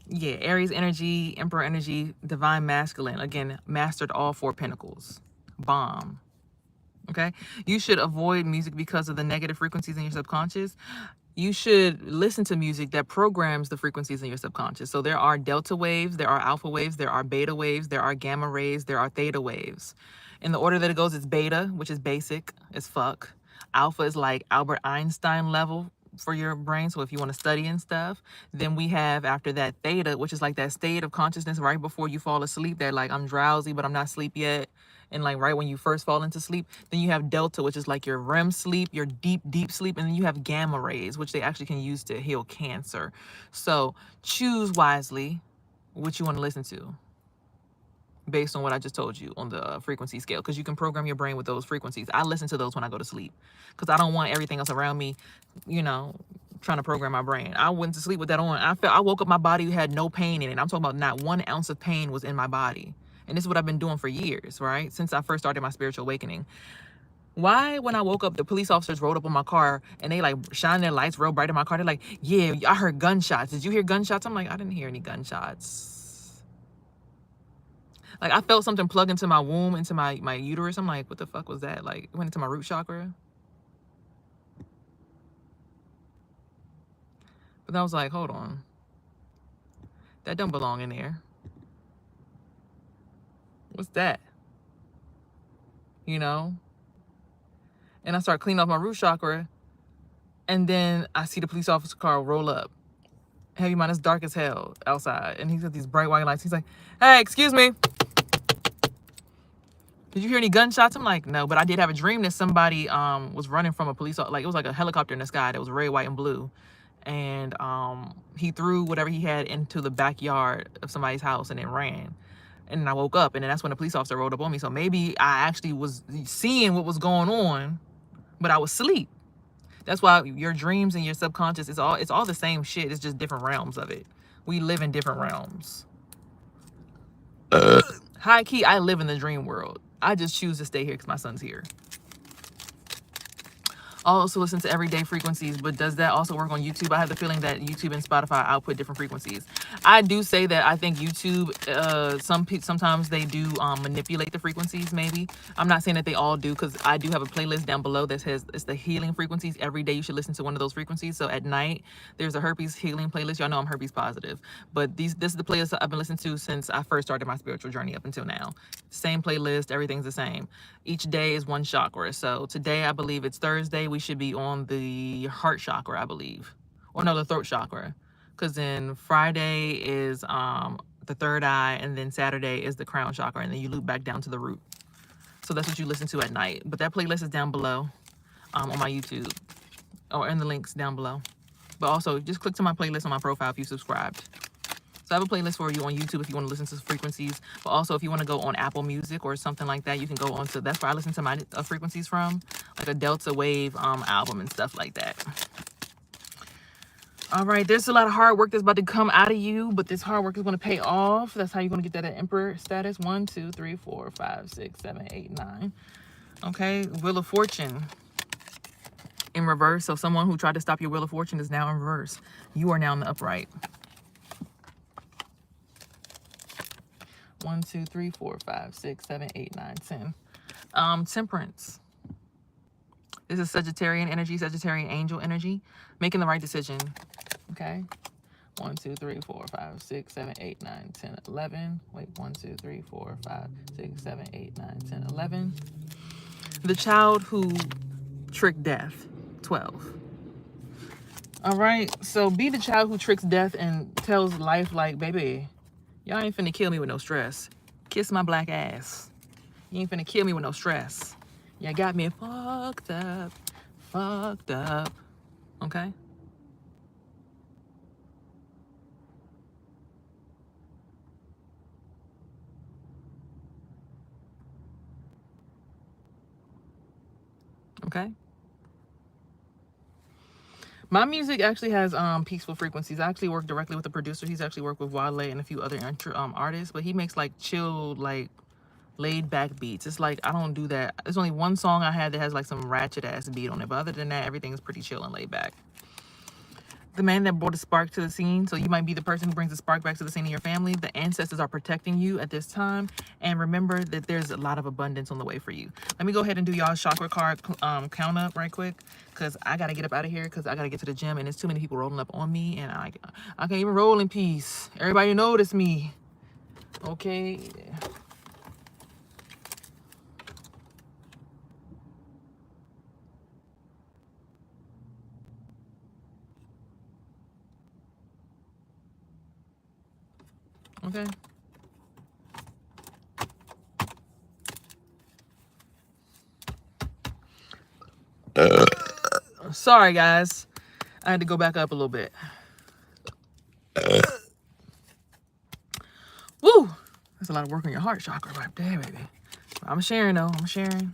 Yeah, Aries energy, Emperor energy, divine masculine. Again, mastered all 4 pentacles. Bomb. Okay, you should avoid music because of the negative frequencies in your subconscious. You should listen to music that programs the frequencies in your subconscious. So there are delta waves, there are alpha waves, there are beta waves, there are gamma rays, there are theta waves. In the order that it goes, it's beta, which is basic as fuck. Alpha is like Albert Einstein level for your brain, so if you want to study and stuff. Then we have after that theta, which is like that state of consciousness right before you fall asleep, that like I'm drowsy but I'm not asleep yet, and like right when you first fall into sleep. Then you have delta, which is like your REM sleep, your deep sleep. And then you have gamma rays, which they actually can use to heal cancer. So choose wisely what you want to listen to based on what I just told you on the frequency scale, because you can program your brain with those frequencies. I listen to those when I go to sleep because I don't want everything else around me, you know, trying to program my brain. I went to sleep with that on. I woke up, my body had no pain in it. I'm talking about not 1 ounce of pain was in my body. And this is what I've been doing for years, right? Since I first started my spiritual awakening. Why, when I woke up, the police officers rolled up on my car and they like shine their lights real bright in my car. They're like, yeah, I heard gunshots. Did you hear gunshots? I'm like, I didn't hear any gunshots. Like, I felt something plug into my womb, into my uterus. I'm like, what the fuck was that? Like, it went into my root chakra. But I was like, hold on. That don't belong in there. What's that? You know? And I start cleaning off my root chakra. And then I see the police officer car roll up. Heavy mind, it's dark as hell outside. And he's got these bright white lights. He's like, hey, excuse me. Did you hear any gunshots? I'm like, no, but I did have a dream that somebody was running from a police, like it was like a helicopter in the sky that was red, white, and blue. And he threw whatever he had into the backyard of somebody's house and then ran. And then I woke up, and then that's when the police officer rolled up on me. So maybe I actually was seeing what was going on, but I was asleep. That's why your dreams and your subconscious, it's all the same shit. It's just different realms of it. We live in different realms. High key, I live in the dream world. I just choose to stay here because my son's here. Also listen to everyday frequencies, but does that also work on YouTube? I have the feeling that YouTube and Spotify output different frequencies. I do say that I think YouTube, sometimes they do manipulate the frequencies, maybe. I'm not saying that they all do, because I do have a playlist down below that says it's the healing frequencies. Every day you should listen to one of those frequencies. So at night, there's a herpes healing playlist. Y'all know I'm herpes positive. But this is the playlist I've been listening to since I first started my spiritual journey up until now. Same playlist, everything's the same. Each day is one chakra. So today, I believe it's Thursday, we should be on the heart chakra, I believe. Or no, the throat chakra. Because then Friday is the third eye, and then Saturday is the crown chakra, and then you loop back down to the root. So that's what you listen to at night. But that playlist is down below on my YouTube, or in the links down below. But also, just click to my playlist on my profile if you subscribed. So I have a playlist for you on YouTube if you want to listen to frequencies. But also, if you want to go on Apple Music or something like that, you can go on to, that's where I listen to my frequencies from, like a Delta Wave album and stuff like that. All right, there's a lot of hard work that's about to come out of you, but this hard work is going to pay off. That's how you're going to get that Emperor status. 1, 2, 3, 4, 5, 6, 7, 8, 9. Okay, Wheel of Fortune in reverse. So someone who tried to stop your Wheel of Fortune is now in reverse. You are now in the upright. 1, 2, 3, 4, 5, 6, 7, 8, 9, 10. Temperance. This is Sagittarian energy, Sagittarian angel energy. Making the right decision. Okay. 1, 2, 3, 4, 5, 6, 7, 8, 9, 10, 11. Wait, 1, 2, 3, 4, 5, 6, 7, 8, 9, 10, 11. The child who tricked death. 12. All right, so be the child who tricks death and tells life like, baby, y'all ain't finna kill me with no stress. Kiss my black ass. You ain't finna kill me with no stress. You got me fucked up, fucked up. Okay? Okay? My music actually has peaceful frequencies. I actually work directly with the producer. He's actually worked with Wale and a few other artists, but he makes like chill, like laid back beats. It's like I don't do that. There's only one song I had that has like some ratchet ass beat on it, but other than that, everything is pretty chill and laid back. The man that brought a spark to the scene, so you might be the person who brings the spark back to the scene in your family. The ancestors are protecting you at this time, and remember that there's a lot of abundance on the way for you. Let me go ahead and do y'all chakra card count up right quick, because I gotta get up out of here, because I gotta get to the gym, and there's too many people rolling up on me, and I can't even roll in peace. Everybody notice me. Okay. Okay. Sorry, guys. I had to go back up a little bit. Woo! That's a lot of work on your heart chakra right there, baby. I'm sharing, though. I'm sharing.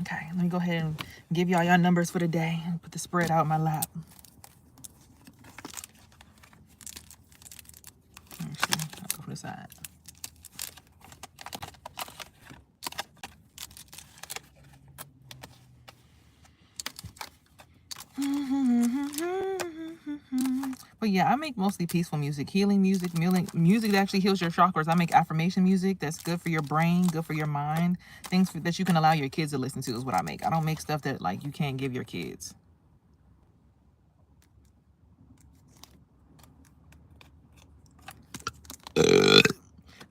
Okay, let me go ahead and give y'all numbers for the day and put the spread out in my lap. Actually, I'll go from the side. But yeah, I make mostly peaceful music, healing music, music that actually heals your chakras. I make affirmation music that's good for your brain, good for your mind. Things that you can allow your kids to listen to is what I make. I don't make stuff that like you can't give your kids.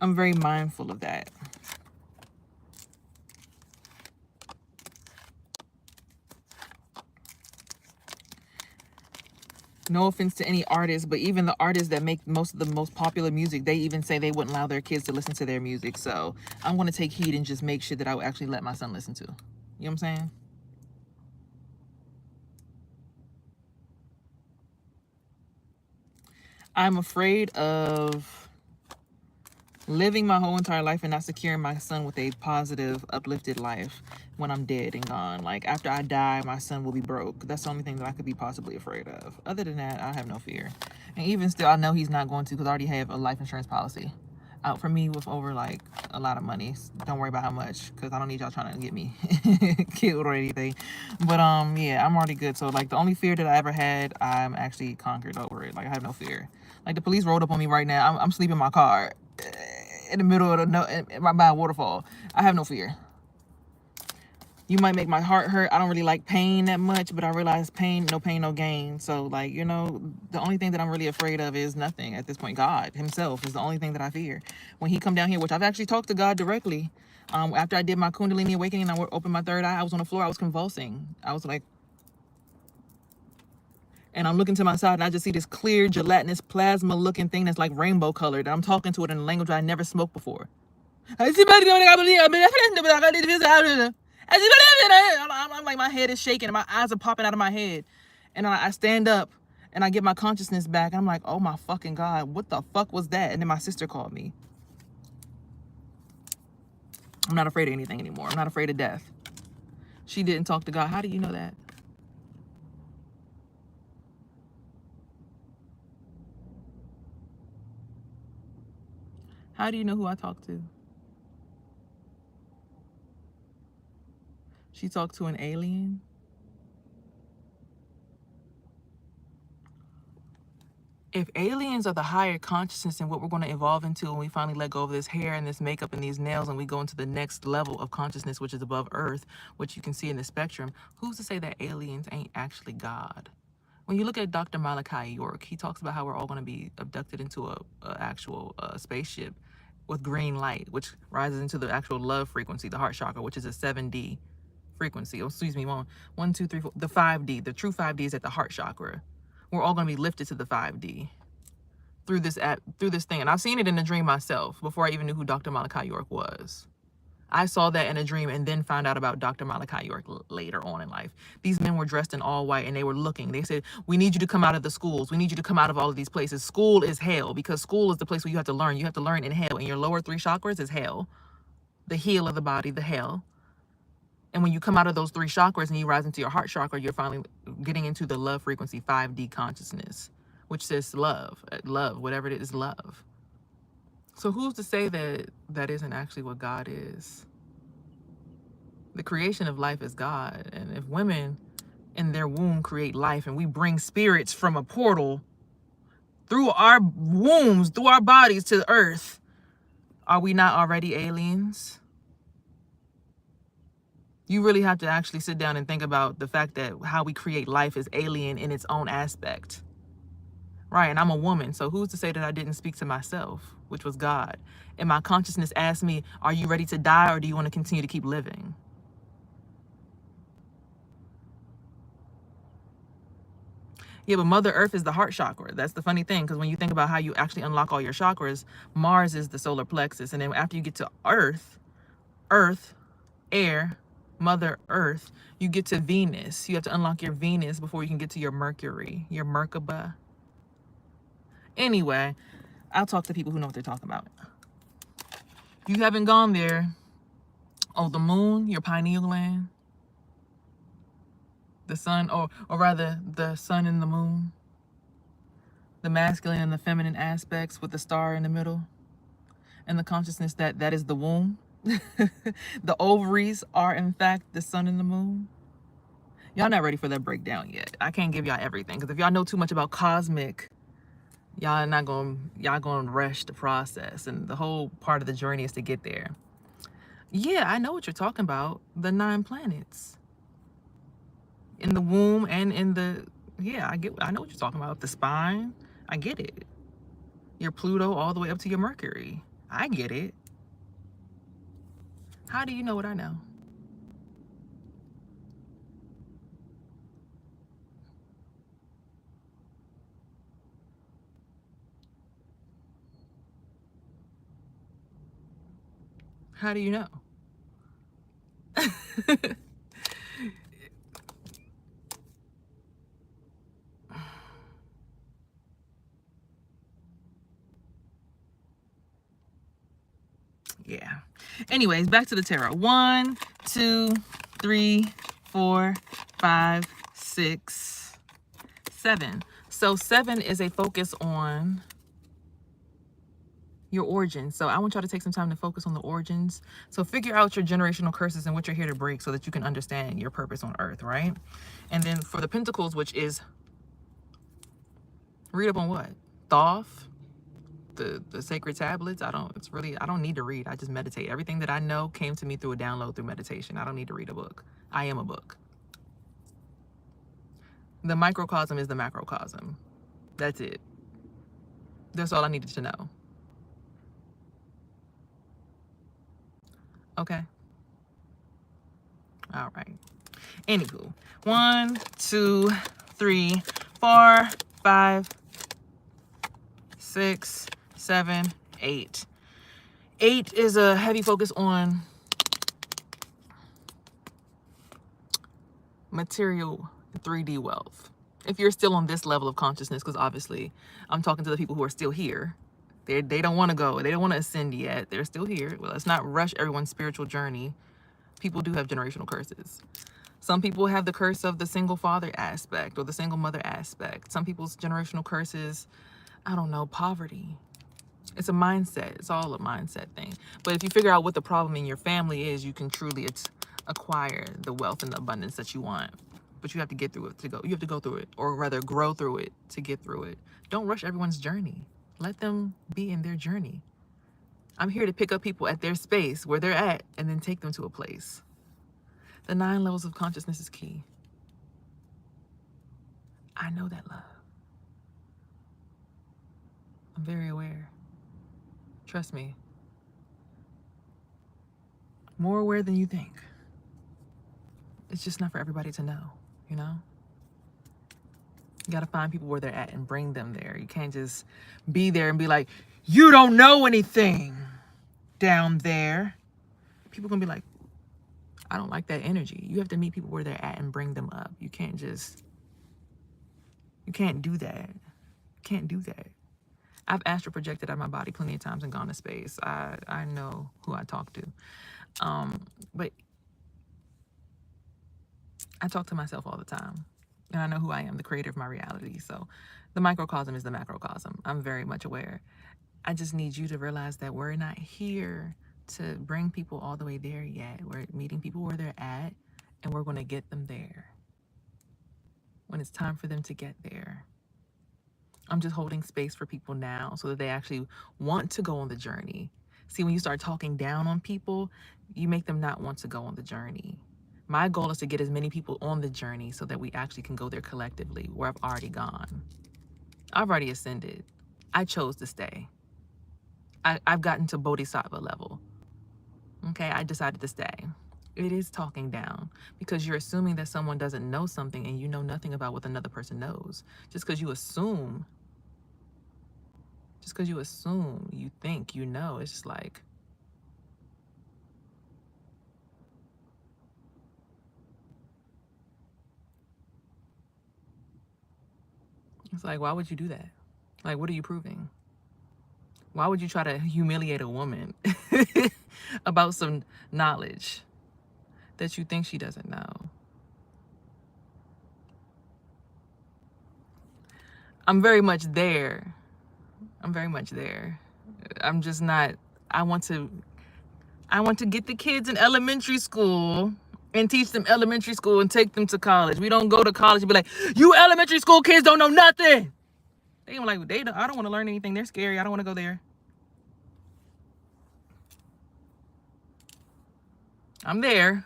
I'm very mindful of that. No offense to any artist, but even the artists that make most of the most popular music, they even say they wouldn't allow their kids to listen to their music. So I'm going to take heed and just make sure that I will actually let my son listen to. You know what I'm saying? I'm afraid of living my whole entire life and not securing my son with a positive, uplifted life when I'm dead and gone. Like after I die, my son will be broke. That's the only thing that I could be possibly afraid of. Other than that, I have no fear. And even still, I know he's not going to, because I already have a life insurance policy out for me with over like a lot of money. Don't worry about how much, because I don't need y'all trying to get me killed or anything. But yeah, I'm already good. So like the only fear that I ever had, I'm actually conquered over it. Like I have no fear. Like the police rolled up on me right now. I'm sleeping in my car in the middle of by a waterfall. I have no fear. You might make my heart hurt. I don't really like pain that much, but I realize pain, no gain. So like, you know, the only thing that I'm really afraid of is nothing at this point. God himself is the only thing that I fear. When he come down here, which I've actually talked to God directly. After I did my Kundalini awakening and I opened my third eye, I was on the floor. I was convulsing. I was like, and I'm looking to my side and I just see this clear gelatinous plasma looking thing that's like rainbow colored. And I'm talking to it in a language I never spoke before. I'm like, my head is shaking and my eyes are popping out of my head. And I stand up and I get my consciousness back. And I'm like, oh my fucking God, what the fuck was that? And then my sister called me. I'm not afraid of anything anymore. I'm not afraid of death. She didn't talk to God. How do you know that? How do you know who I talked to? She talked to an alien? If aliens are the higher consciousness and what we're going to evolve into when we finally let go of this hair and this makeup and these nails and we go into the next level of consciousness, which is above Earth, which you can see in the spectrum, who's to say that aliens ain't actually God? When you look at Dr. Malachi York, he talks about how we're all going to be abducted into a actual spaceship with green light, which rises into the actual love frequency, the heart chakra, which is a 7D frequency. Oh, excuse me, one, two, three, four. The 5D, the true 5D is at the heart chakra. We're all going to be lifted to the 5D through this app, through this thing. And I've seen it in a dream myself before I even knew who Dr. Malachi York was. I saw that in a dream and then found out about Dr. Malachi York later on in life. These men were dressed in all white and they were looking. They said, we need you to come out of the schools. We need you to come out of all of these places. School is hell, because school is the place where you have to learn. You have to learn in hell. And your lower 3 chakras is hell. The heel of the body, the hell. And when you come out of those 3 chakras and you rise into your heart chakra, you're finally getting into the love frequency, 5D consciousness, which says love, whatever it is, love. So who's to say that that isn't actually what God is? The creation of life is God. And if women in their womb create life and we bring spirits from a portal through our wombs, through our bodies to the earth, are we not already aliens? You really have to actually sit down and think about the fact that how we create life is alien in its own aspect. Right, and I'm a woman, so who's to say that I didn't speak to myself, which was God? And my consciousness asked me, are you ready to die or do you want to continue to keep living? Yeah, but Mother Earth is the heart chakra. That's the funny thing, because when you think about how you actually unlock all your chakras, Mars is the solar plexus. And then after you get to Earth, air, Mother Earth, you get to Venus. You have to unlock your Venus before you can get to your Mercury, your Merkaba. Anyway, I'll talk to people who know what they're talking about. You haven't gone there. Oh, the moon, your pineal gland, the sun, or rather the sun and the moon, the masculine and the feminine aspects with the star in the middle, and the consciousness that is the womb. The ovaries are in fact the sun and the moon. Y'all not ready for that breakdown yet. I can't give y'all everything, because if y'all know too much about cosmic, y'all gonna rush the process, and the whole part of the journey is to get there. Yeah, I know what you're talking about. The 9 planets in the womb and in the, yeah, I know what you're talking about. The spine, I get it. Your Pluto all the way up to your Mercury, I get it. How do you know what I know? How do you know? Yeah. Anyways, back to the tarot. 1, 2, 3, 4, 5, 6, 7. So 7 is a focus on your origins. So I want y'all to take some time to focus on the origins. So figure out your generational curses and what you're here to break so that you can understand your purpose on earth, right? And then for the pentacles, which is, read up on what? Thoth, the sacred tablets. I don't need to read. I just meditate. Everything that I know came to me through a download through meditation. I don't need to read a book. I am a book. The microcosm is the macrocosm. That's it. That's all I needed to know. Okay. All right. Anywho, 1, 2, 3, 4, 5, 6, 7, 8. 8 is a heavy focus on material 3D wealth. If you're still on this level of consciousness, because obviously I'm talking to the people who are still here. They don't want to go. They don't want to ascend yet. They're still here. Well, let's not rush everyone's spiritual journey. People do have generational curses. Some people have the curse of the single father aspect or the single mother aspect. Some people's generational curses, I don't know, poverty. It's a mindset. It's all a mindset thing. But if you figure out what the problem in your family is, you can truly acquire the wealth and the abundance that you want. But you have to get through it you have to go through it, or rather grow through it to get through it. Don't rush everyone's journey. Let them be in their journey. I'm here to pick up people at their space where they're at and then take them to a place. The 9 levels of consciousness is key. I know that, love. I'm very aware. Trust me. More aware than you think. it's just not for everybody to know, you know? You got to find people where they're at and bring them there. You can't just be there and be like, you don't know anything down there. People going to be like, I don't like that energy. You have to meet people where they're at and bring them up. You can't do that. You can't do that. I've astral projected out of my body plenty of times and gone to space. I know who I talk to. But I talk to myself all the time. And I know who I am, the creator of my reality. So the microcosm is the macrocosm. I'm very much aware. I just need you to realize that we're not here to bring people all the way there yet. We're meeting people where they're at, and we're going to get them there when it's time for them to get there. I'm just holding space for people now so that they actually want to go on the journey. See, when you start talking down on people, you make them not want to go on the journey. My goal is to get as many people on the journey so that we actually can go there collectively, where I've already gone. I've already ascended. I chose to stay. I've gotten to bodhisattva level. Okay, I decided to stay. It is talking down because you're assuming that someone doesn't know something and you know nothing about what another person knows. Just because you assume, you think you know, it's just like, it's like, why would you do that? Like, what are you proving? Why would you try to humiliate a woman about some knowledge that you think she doesn't know? I'm very much there. I'm just not, I want to get the kids in elementary school and teach them elementary school and take them to college. We don't go to college and be like, you elementary school kids don't know nothing. They like, I don't want to learn anything. They're scary. I don't want to go there. I'm there.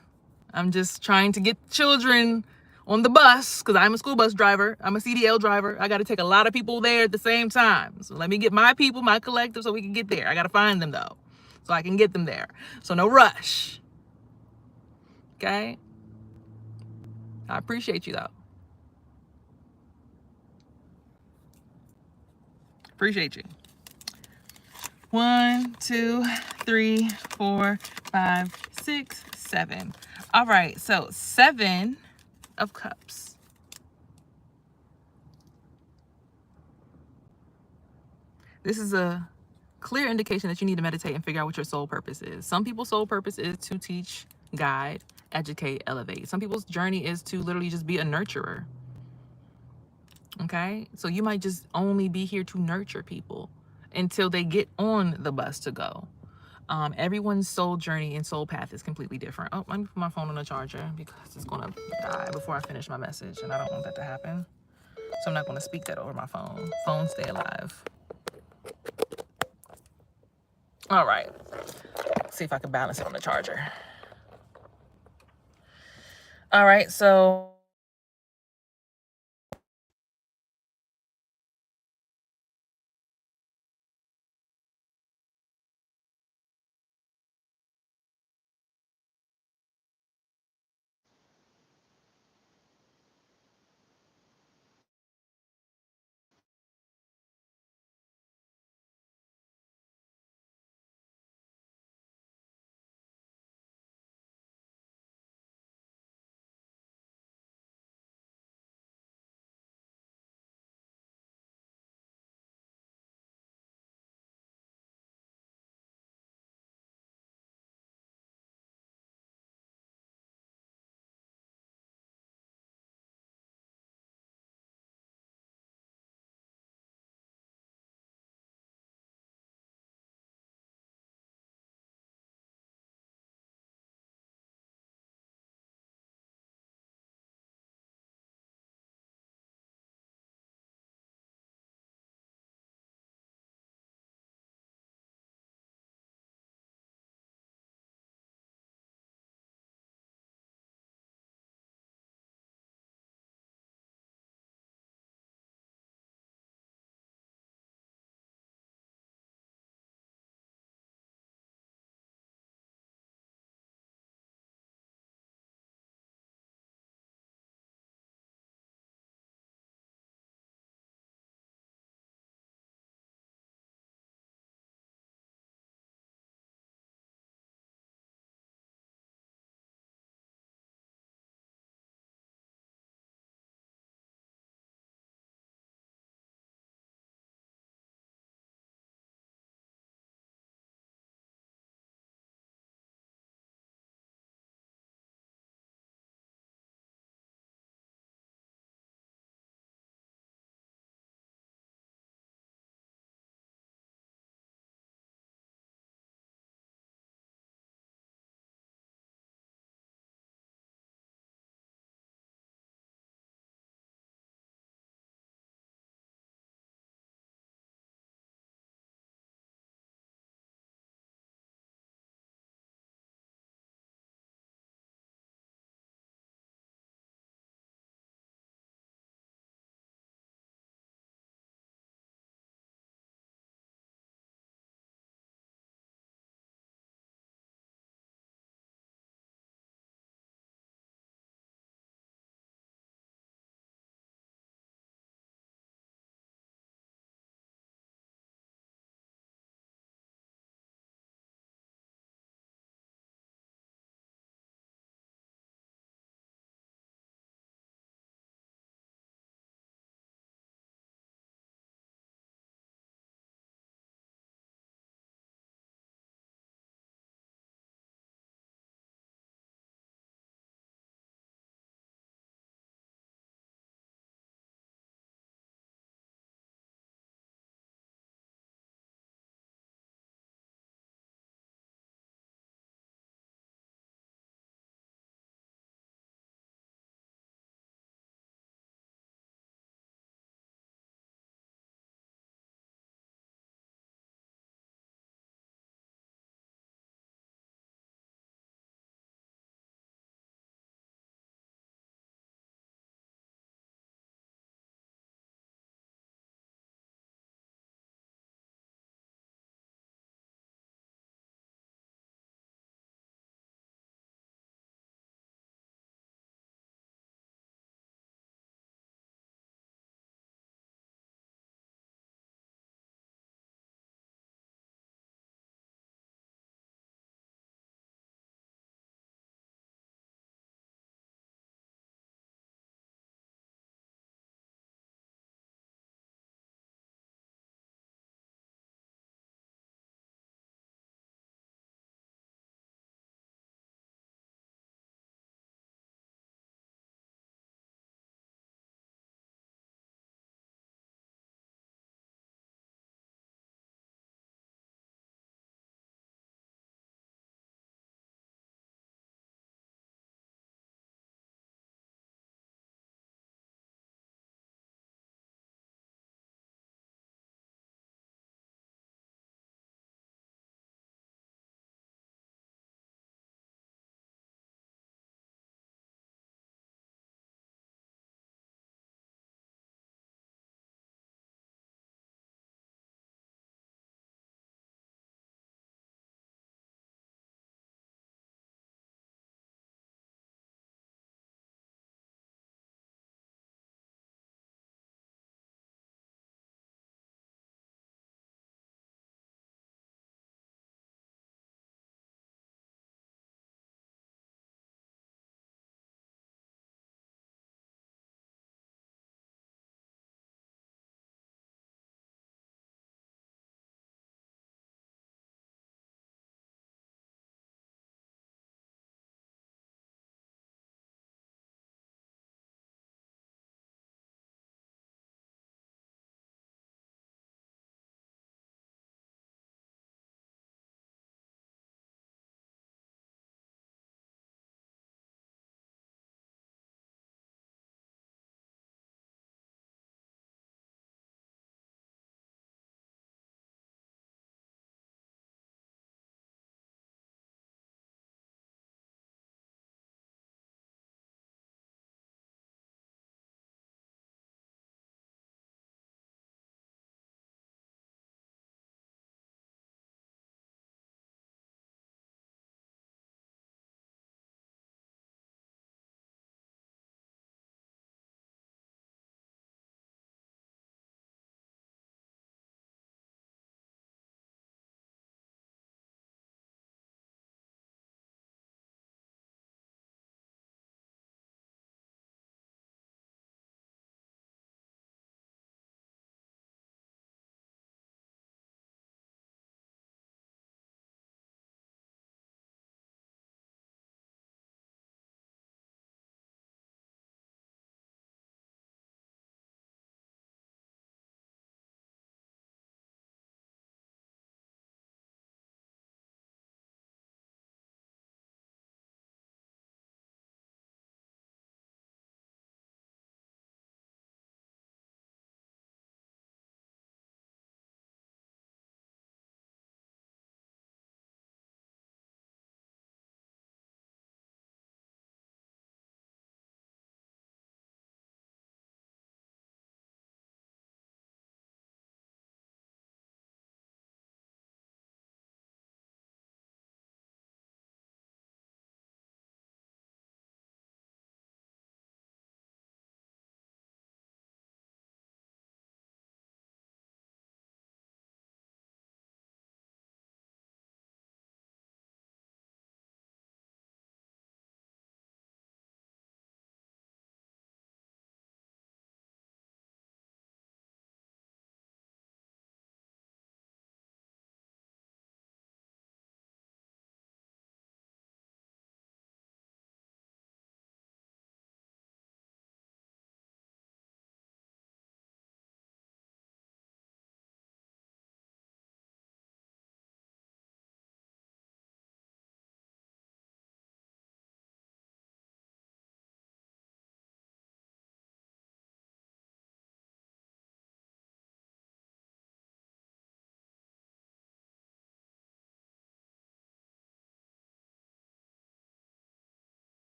I'm just trying to get children on the bus because I'm a school bus driver. I'm a CDL driver. I got to take a lot of people there at the same time. So let me get my people, my collective, so we can get there. I got to find them though, so I can get them there. So no rush. Okay? I appreciate you though. Appreciate you. 1, 2, 3, 4, 5, 6, 7. All right, so 7 of Cups. This is a clear indication that you need to meditate and figure out what your soul purpose is. Some people's soul purpose is to teach, guide, educate, elevate. Some people's journey is to literally just be a nurturer. Okay? So you might just only be here to nurture people until they get on the bus to go. Everyone's soul journey and soul path is completely different. Oh, let me put my phone on the charger because it's going to die before I finish my message, and I don't want that to happen. So I'm not going to speak that over my phone. Phone stay alive. All right. Let's see if I can balance it on the charger. All right, so